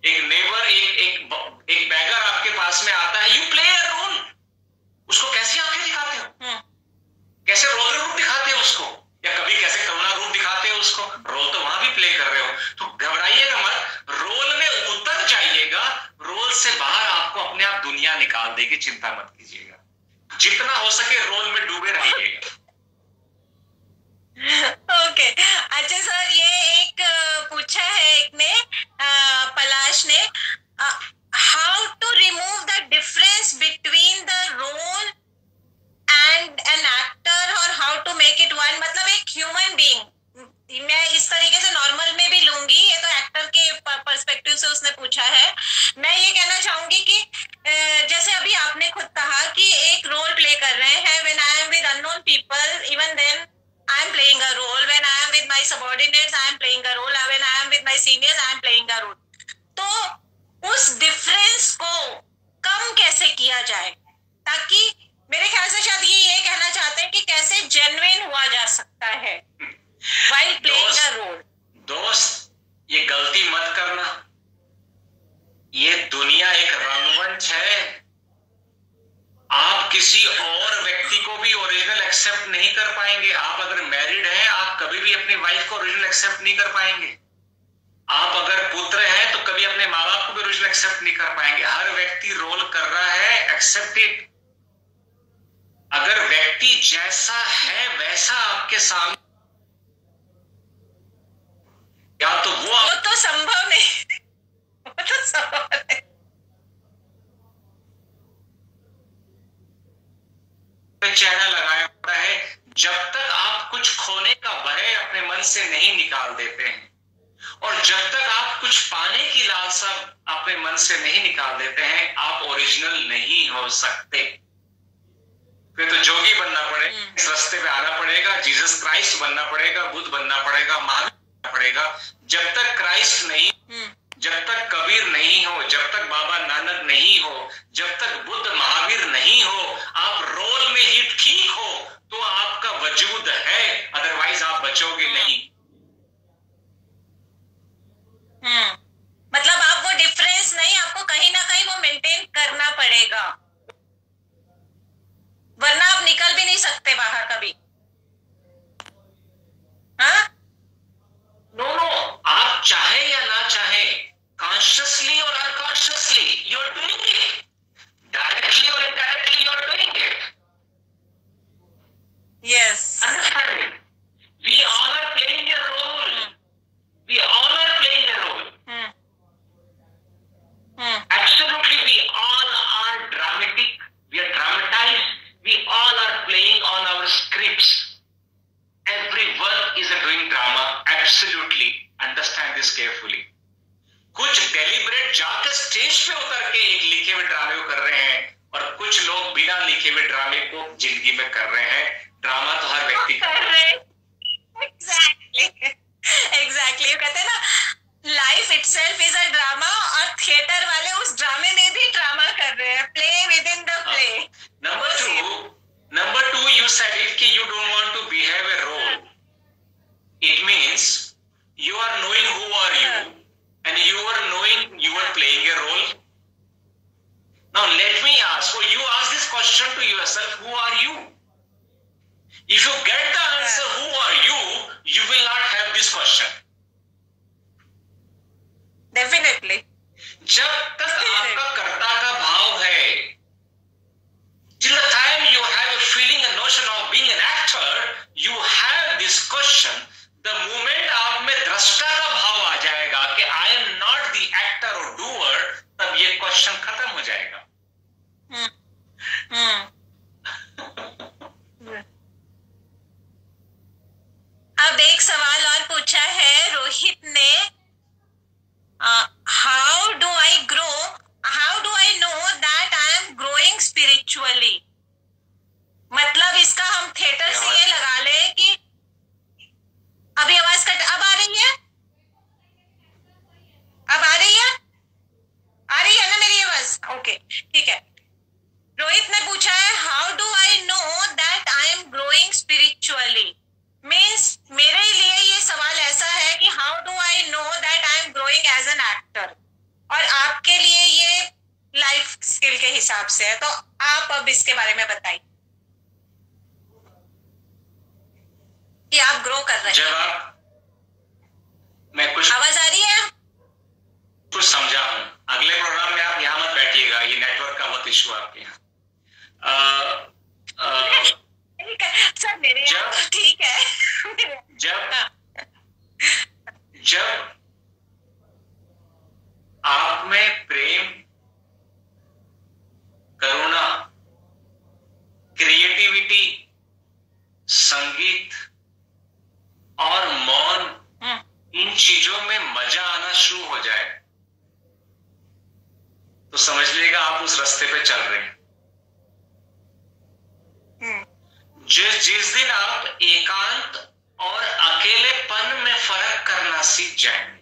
एक नेबर, एक बैगर आपके पास में आता है, you play a role. उसको कैसी आंखें दिखाते हो, कैसे रौद्र रूप दिखाते हो उसको, या कभी कैसे करुणा रूप दिखाते हो उसको, रोल तो वहां भी प्ले कर रहे हो। तो घबराइएगा मत, रोल में उतर जाइएगा, रोल से बाहर आपको अपने आप दुनिया निकाल देगी, चिंता मत कीजिएगा। जितना हो सके रोल में डूबे रहिएगा। ओके अच्छा सर, ये एक पूछा है एक ने, पलाश ने, how to remove the difference between the role am playing a role. When I am with my subordinates, I am playing a role. When I am with my seniors, I am playing a role. तो उस डिफरेंस को कम कैसे किया जाए, ताकि मेरे ख्याल से शायद ये कहना चाहते हैं कि कैसे जेन्युइन हुआ जा सकता है while playing a role. दोस्त, ये गलती मत करना। ये दुनिया एक रंगमंच है। आप किसी और व्यक्ति को भी ओरिजिनल एक्सेप्ट नहीं कर पाएंगे। आप अगर मैरिड हैं, आप कभी भी अपनी वाइफ को ओरिजिनल एक्सेप्ट नहीं कर पाएंगे। आप अगर पुत्र हैं तो कभी अपने माँ बाप को भी ओरिजिनल एक्सेप्ट नहीं कर पाएंगे। हर व्यक्ति रोल कर रहा है, एक्सेप्ट इट। अगर व्यक्ति जैसा है वैसा आपके सामने, या तो वो तो संभव नहीं, वो तो संभव नहीं। चेहरा लगाया हुआ है। जब तक आप कुछ खोने का भय अपने मन से नहीं निकाल देते हैं, और जब तक आप कुछ पाने की लालसा अपने मन से नहीं निकाल देते हैं, आप ओरिजिनल नहीं हो सकते। फिर तो जोगी बनना पड़ेगा, इस रास्ते पे आना पड़ेगा, जीसस क्राइस्ट बनना पड़ेगा, बुद्ध बनना पड़ेगा, महावीर बनना पड़ेगा। जब तक क्राइस्ट नहीं, जब तक कबीर नहीं हो, जब तक बाबा नानक नहीं हो, जब तक बुद्ध महावीर नहीं हो, आप रोल में ही ठीक हो तो आपका वजूद है, अदरवाइज आप बचोगे नहीं। मतलब आप वो डिफरेंस नहीं, आपको कहीं ना कहीं वो मेंटेन करना पड़ेगा, वरना आप निकल भी नहीं सकते बाहर कभी। हाँ, नो, आप चाहे या ना चाहे, कॉन्शियसली और unconsciously you are doing it, directly और indirectly you are doing it. Yes, we all are playing a role, we all are playing a role. Absolutely, we all are dramatic, we are dramatized, we all are playing on our scripts. Everyone is doing drama, absolutely, understand this carefully. कुछ डेलिब्रेट जाकर स्टेज पे उतर के एक लिखे हुए ड्रामे को कर रहे हैं, और कुछ लोग बिना लिखे हुए ड्रामे को जिंदगी में कर रहे हैं। ड्रामा तो हर व्यक्ति कर रहे हैं। एग्जैक्टली, कहते हैं ना, life itself is a drama, और थिएटर वाले उस ड्रामे में भी ड्रामा कर रहे हैं, play with in the play. Number two, you said it कि you don't want to behave a role. It means you are knowing who are you, and you are knowing you are playing a role. Now let me ask, so you ask this question to yourself, who are you? If you get the answer, who are you, you will not have this question. Definitely. जब तक आपका कर्ता का भाव है, till the time you have a feeling, a notion of being an actor, you have this question. The moment आप में दृष्टा का भाव आ जाएगा कि I am not the actor or doer, तब ये क्वेश्चन खत्म हो जाएगा। अब एक सवाल और पूछा है रोहित ने, how do I know that I am growing spiritually? मतलब इसका हम थिएटर से ये लगा ले कि अभी आवाज कट, अब आ रही है, अब आ रही है, आ रही है ना मेरी आवाज? ओके, ठीक है। रोहित ने पूछा है, how do I know that I am growing spiritually? Means मेरे लिए ये सवाल ऐसा है कि how do I know that I am growing as an actor, और आपके लिए ये लाइफ स्किल के हिसाब से है, तो आप अब इसके बारे में बताइए कि आप ग्रो कर रहे हैं। जब मैं कुछ आवाज आ रही है? कुछ समझा हूं, अगले प्रोग्राम में आप यहाँ मत बैठिएगा, ये नेटवर्क का बहुत इशू आपके यहाँ। सर मेरे यहाँ तो ठीक है। जब आप में प्रेम, करुणा, क्रिएटिविटी, संगीत और मौन, इन चीजों में मजा आना शुरू हो जाए, तो समझ लीजिएगा आप उस रास्ते पे चल रहे हैं। जिस दिन आप एकांत अकेलेपन में फर्क करना सीख जाएंगे,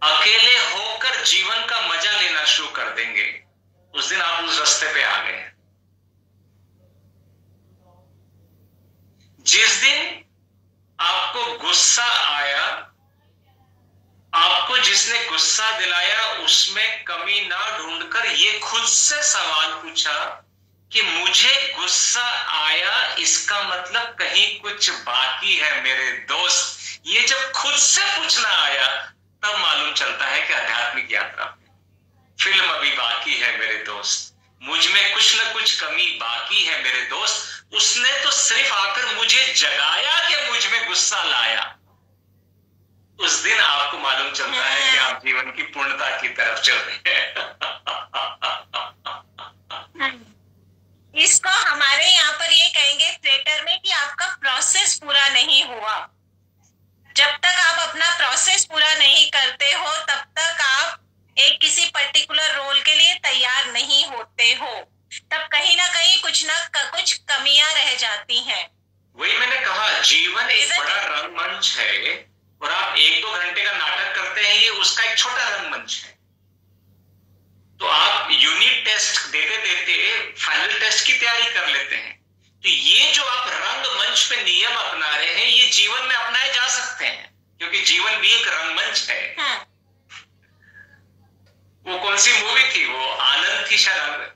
अकेले होकर जीवन का मजा लेना शुरू कर देंगे, उस दिन आप उस रास्ते पे आ गए। जिस दिन आपको गुस्सा आया, आपको जिसने गुस्सा दिलाया उसमें कमी ना ढूंढकर ये खुद से सवाल पूछा कि मुझे गुस्सा आया, इसका मतलब कहीं कुछ बाकी है मेरे दोस्त। ये जब खुद से पूछना आया तब मालूम चलता है कि आध्यात्मिक यात्रा फिल्म अभी बाकी है मेरे दोस्त, मुझ में कुछ न कुछ कमी बाकी है मेरे दोस्त। उसने तो सिर्फ आकर मुझे जगाया कि मुझ में गुस्सा लाया। उस दिन आपको मालूम चलता है कि आप जीवन की पूर्णता की तरफ चल रहे हैं। इसको हमारे यहाँ पर ये कहेंगे थिएटर में कि आपका प्रोसेस पूरा नहीं हुआ। जब तक आप अपना प्रोसेस पूरा नहीं करते हो तब तक आप एक किसी पर्टिकुलर रोल के लिए तैयार नहीं होते हो, तब कहीं ना कहीं कुछ ना कुछ कमियां रह जाती हैं। वही मैंने कहा, जीवन एक बड़ा रंगमंच है और आप 1-2 घंटे का नाटक करते हैं, ये उसका एक छोटा रंगमंच है। तो आप यूनिट टेस्ट देते देते फाइनल टेस्ट की तैयारी कर लेते हैं। तो ये जो आप रंगमंच पे नियम अपना रहे हैं, ये जीवन में अपनाए जा सकते हैं, क्योंकि जीवन भी एक रंगमंच है। वो कौन सी मूवी थी, वो आनंद की, शायद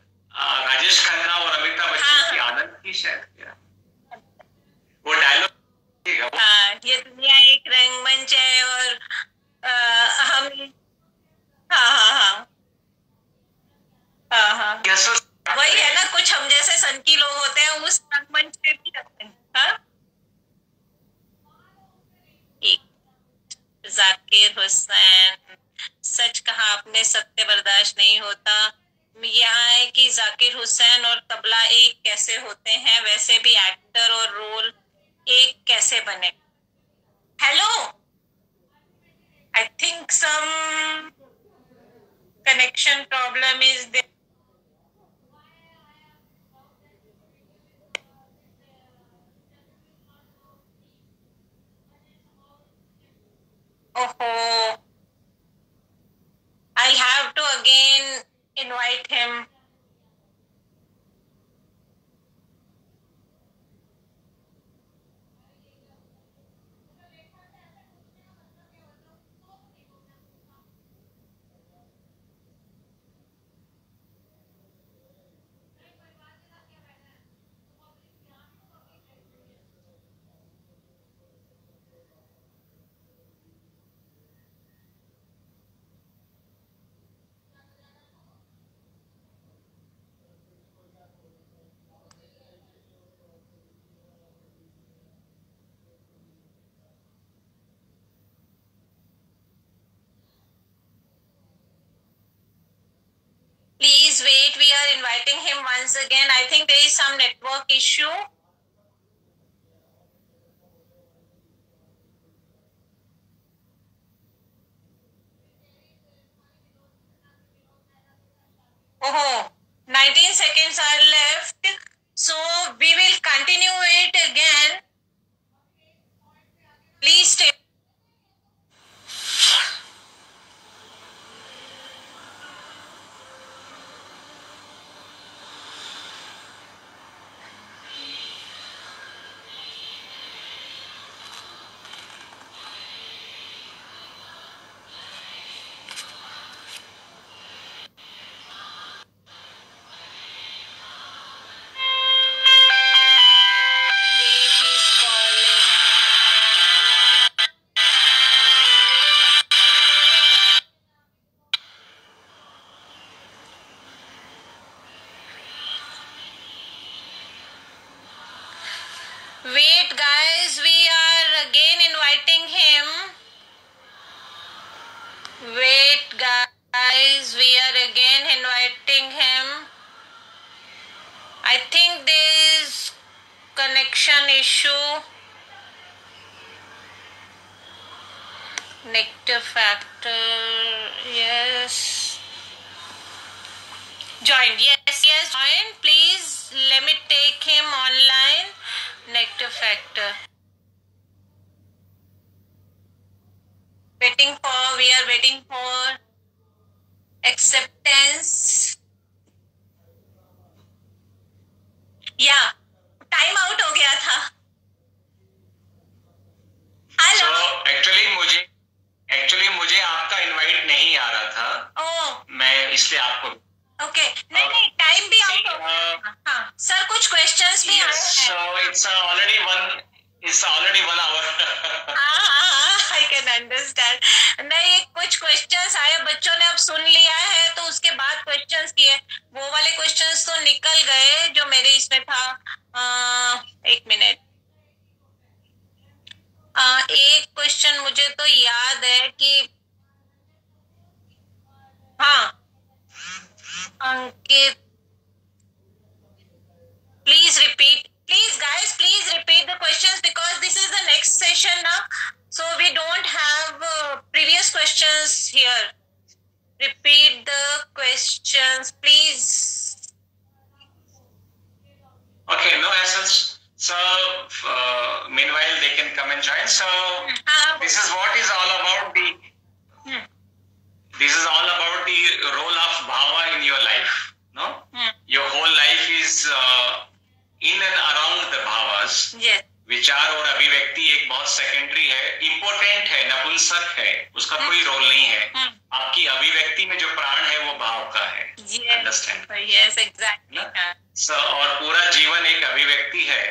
राजेश खन्ना और अमिताभ बच्चन की आनंद की शायद, वो डायलॉग, ये दुनिया एक रंगमंच है और हम वही है ना, कुछ हम जैसे सनकी लोग होते हैं उस रंगमंच पे भी रहते हैं। जाकिर हुसैन, सच कहा आपने, सत्य बर्दाश्त नहीं होता। यहाँ है कि जाकिर हुसैन और तबला एक कैसे होते हैं, वैसे भी एक्टर और रोल एक कैसे बने। Hello, I think some connection problem is there. Oh, I have to again invite him. Please wait, we are inviting him once again. I think there is some network issue. Oh, 19 seconds are left. So we will continue it again. Please stay. Wait guys, we are again inviting him. Wait guys, we are again inviting him. I think there is connection issue. Negative factor, yes. Joined, yes, joined. Please let me take him online. Negative factor. we are waiting for acceptance. या टाइम आउट हो गया था. हेलो. So, एक्चुअली मुझे आपका इनवाइट नहीं आ रहा था. मैं इसलिए आपको. ओके. नहीं टाइम भी आउट हो गया. हाँ सर, कुछ क्वेश्चंस भी आए हैं. So it's already 1 hour. I can understand. नहीं, कुछ क्वेश्चंस आए, बच्चों ने अब सुन लिया है तो उसके बाद क्वेश्चंस किए. वो वाले क्वेश्चंस तो निकल गए जो मेरे इसमें था. 1 मिनट. एक क्वेश्चन मुझे तो याद है कि हाँ अंकित, please guys repeat the questions because this is the next session now, so we don't have previous questions here. Repeat the questions please. Okay, no hassles. So meanwhile they can come and join. So this is what is all about this is all about the role of bhava in your life. No, your whole life is in and around the bhavas. Yes. विचार और अभिव्यक्ति एक बहुत सेकेंडरी है, इम्पोर्टेंट है, नपुंसक है, उसका कोई रोल नहीं है. आपकी अभिव्यक्ति में जो प्राण है वो भाव का है. अंडरस्टैंड? Yes exactly. और पूरा जीवन एक अभिव्यक्ति है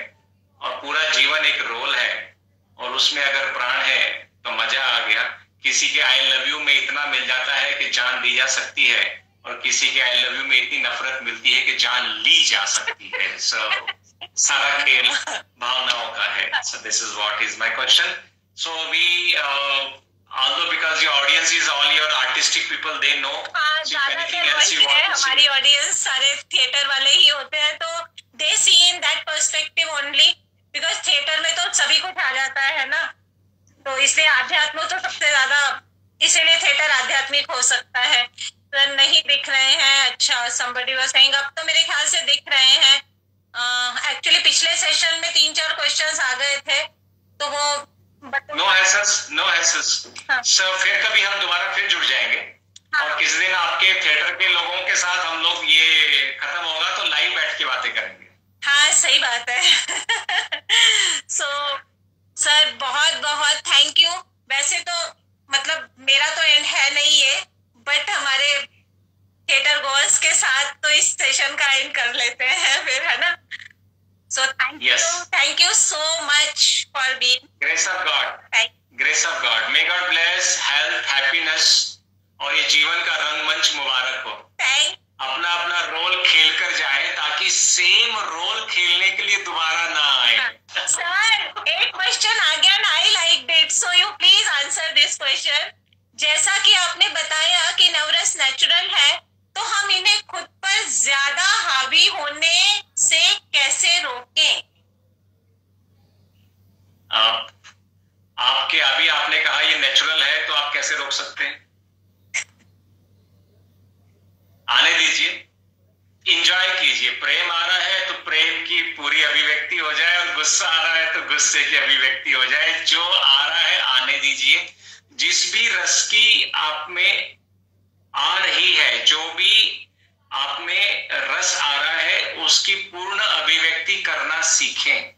और पूरा जीवन एक रोल है, और उसमें अगर प्राण है तो मजा आ गया. किसी के आई लव यू में इतना मिल जाता है कि जान दी जा सकती है, और किसी के आई लव यू में इतनी नफरत मिलती है कि जान ली जा सकती है. सो सारा खेल भावनाओं का है. So this is what is my question. So we although because your audience is all your artistic people, they know. So if anything else you want to see. हमारी ऑडियंस सारे थिएटर वाले ही होते हैं, तो they see in that perspective only because theatre में तो सभी कुछ आ जाता है ना, तो इसलिए आध्यात्म तो सबसे ज्यादा, इसीलिए थिएटर आध्यात्मिक हो सकता है. तो नहीं दिख रहे हैं. अच्छा, somebody was saying अब तो मेरे ख्याल से दिख रहे हैं. एक्चुअली पिछले सेशन में 3-4 क्वेश्चंस आ गए थे, तो वो नो हैसल्स. सो फिर कभी हम दोबारा फिर जुड़ जाएंगे. और किसी दिन आपके थिएटर के लोगों के साथ हम लोग, ये खत्म होगा तो लाइव बैठ के बातें करेंगे. हाँ सही बात है. सो सर बहुत बहुत थैंक यू. वैसे तो मतलब मेरा तो एंड है नहीं है, बट हमारे थिएटर गोअर्स के साथ तो इस सेशन का एंड कर लेते हैं फिर, है ना. So thank you so much for being. Grace of God, may God bless, health, happiness, और ये जीवन का रंगमंच मुबारक हो. अपना अपना रोल खेल कर जाए ताकि सेम रोल खेलने के लिए दोबारा ना आए. सर एक क्वेश्चन आ गया ना, I like it, so you please answer this question. जैसा कि आपने बताया कि नवरस नेचुरल है, तो हम इन्हें खुद पर ज्यादा हावी होने से कैसे रोकें? आपके अभी आपने कहा ये नेचुरल है, तो आप कैसे रोक सकते हैं? आने दीजिए, इंजॉय कीजिए. प्रेम आ रहा है तो प्रेम की पूरी अभिव्यक्ति हो जाए, और गुस्सा आ रहा है तो गुस्से की अभिव्यक्ति हो जाए. जो आ रहा है आने दीजिए. जिस भी रस की आप में आ रही है, जो भी आप में रस आ रहा है, उसकी पूर्ण अभिव्यक्ति करना सीखें.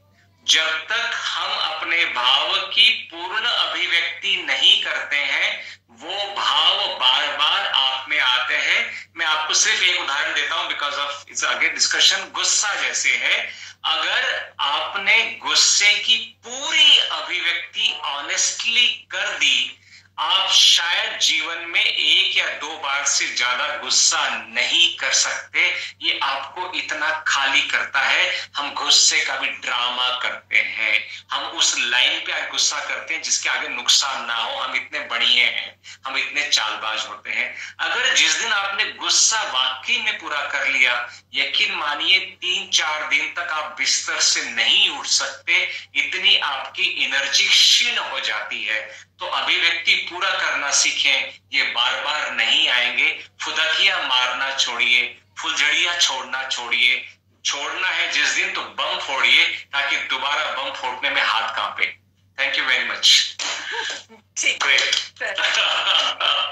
जब तक हम अपने भाव की पूर्ण अभिव्यक्ति नहीं करते हैं, वो भाव बार बार आप में आते हैं. मैं आपको सिर्फ एक उदाहरण देता हूं because of its again discussion. गुस्सा जैसे है, अगर आपने गुस्से की पूरी अभिव्यक्ति ऑनेस्टली कर दी, आप शायद जीवन में 1 या 2 बार से ज्यादा गुस्सा नहीं कर सकते. ये आपको इतना खाली करता है. हम गुस्से का भी ड्रामा करते हैं, हम उस लाइन पे गुस्सा करते हैं जिसके आगे नुकसान ना हो. हम इतने बढ़िया हैं, हम इतने चालबाज होते हैं. अगर जिस दिन आपने गुस्सा वाकई में पूरा कर लिया, यकीन मानिए 3-4 दिन तक आप बिस्तर से नहीं उठ सकते, इतनी आपकी एनर्जी क्षीण हो जाती है. तो अभिव्यक्ति पूरा करना सीखें. ये बार बार नहीं आएंगे. फुदकियां मारना छोड़िए, फुलझड़ियां छोड़ना छोड़िए. छोड़ना है जिस दिन तो बम फोड़िए, ताकि दोबारा बम फोड़ने में हाथ कांपे. Thank you very much. ठीक है।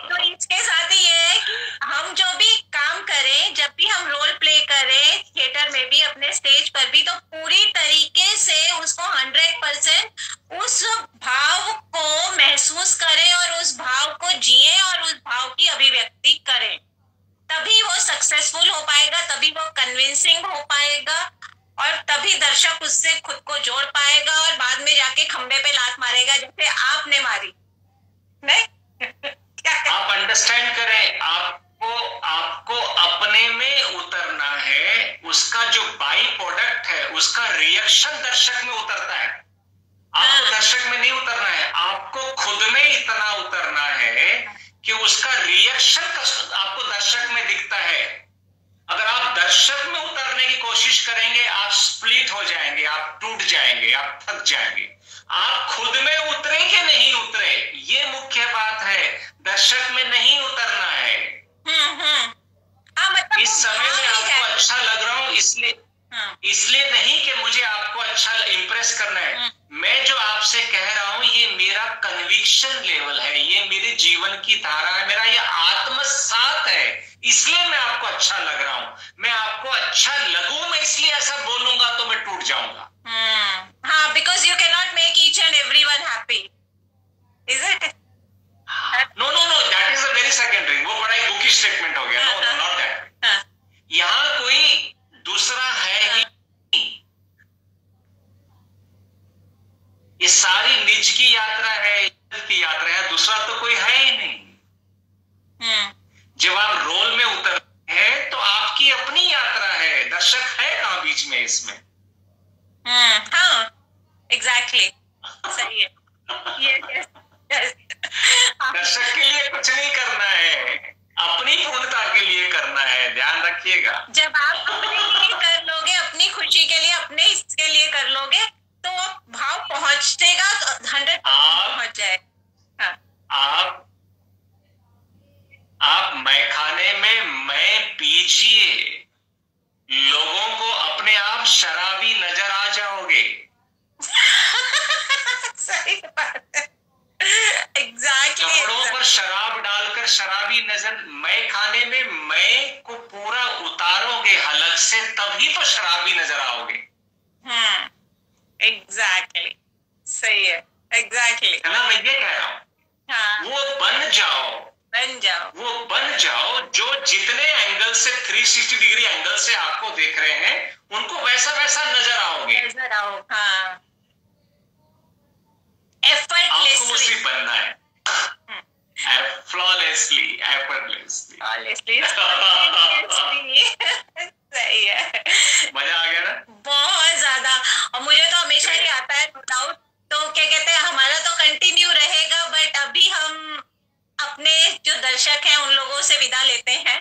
तो इसके साथ ही ये है कि हम जो भी काम करें, जब भी हम रोल प्ले करें थिएटर में भी, अपने स्टेज पर भी, तो पूरी तरीके से उसको 100% उस भाव को महसूस करें और उस भाव को जिए और उस भाव की अभिव्यक्ति करें। तभी वो सक्सेसफुल हो पाएगा, तभी वो कन्विंसिंग हो पाएगा, और तभी दर्शक उससे खुद को जोड़ पाएगा और बाद में जाके खंबे पे लात मारेगा जैसे आपने मारी। नहीं? आप अंडरस्टैंड करें, आपको अपने में उतरना है, उसका जो बाई प्रोडक्ट है उसका रिएक्शन दर्शक में उतरता है। आपको दर्शक में नहीं उतरना है, आपको खुद में इतना उतरना है कि उसका रिएक्शन आपको दर्शक में दिखता है। अगर आप दर्शक में उतरने की कोशिश करेंगे, आप स्प्लिट हो जाएंगे, आप टूट जाएंगे, आप थक जाएंगे। आप खुद में उतरे कि नहीं उतरे, ये मुख्य बात है। दर्शक में नहीं उतरना है। मतलब इस समय में आपको अच्छा लग रहा हूं इसलिए नहीं कि मुझे आपको अच्छा इम्प्रेस करना है। मैं जो आपसे कह रहा हूं ये मेरा कन्विक्शन लेवल है, ये मेरे जीवन की धारा है, मेरा ये आत्मसात है, इसलिए मैं आपको अच्छा लग रहा हूं। मैं आपको अच्छा लगूं, मैं इसलिए ऐसा बोलूंगा तो मैं टूट जाऊंगा। हाँ, because you cannot make each and everyone happy, is it? No, that is a very secondary, वो बड़ा ही बुकी स्टेटमेंट हो गया। No, not that. यहाँ कोई दूसरा है ही, ये सारी निज की यात्रा है, की यात्रा है, दूसरा तो कोई है ही नहीं। जब आप रोल में उतरते हैं तो आपकी अपनी यात्रा है, दर्शक है कहाँ बीच में इसमें? हाँ, एग्जैक्टली, सही है। yes. दर्शक के लिए कुछ नहीं करना है, अपनी पूर्णता के लिए करना है, ध्यान रखिएगा। जब आप अपने लिए कर लोगे, अपनी खुशी के लिए, अपने इसके लिए कर लोगे, तो भाव पहुंचेगा, 100% पहुंच जाएगा। आप मैखाने में मैं पीजिए, लोगों को अपने आप शराबी नजर आ जाओगे। सही बात है। Exactly. कपड़ों पर शराब डालकर शराबी नजर, मैं खाने में मैं को पूरा उतारोगे हलक से, तभी तो शराबी नजर आओगे। एग्जैक्टली, सही है, एग्जैक्टली। है ना, मैं ये कह रहा हूँ। हाँ, वो बन जाओ जो जितने एंगल से 360 डिग्री एंगल से आपको देख रहे हैं, उनको वैसा नजर आओगे। हाँ, आपको उसी बनना है, flawlessly, effortlessly। सही है, मजा आ गया ना? बहुत ज्यादा। और मुझे तो हमेशा ही आता है, नो डाउट। तो क्या कहते हैं, हमारा तो कंटिन्यू रहेगा, बट अभी हम अपने जो दर्शक हैं उन लोगों से विदा लेते हैं।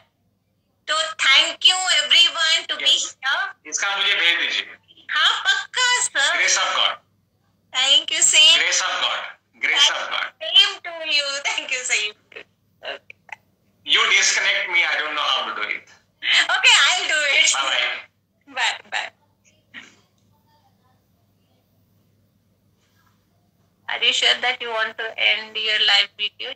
तो thank you everyone to be here. इसका मुझे भेज दीजिए। हाँ, पक्का sir. Grace of God. Thank you, same. Grace of God. Grace of God. Same to you. Thank you, same. You disconnect me. I don't know how to do it. Okay, I'll do it. Bye. Bye. Are you sure that you want to end your live video?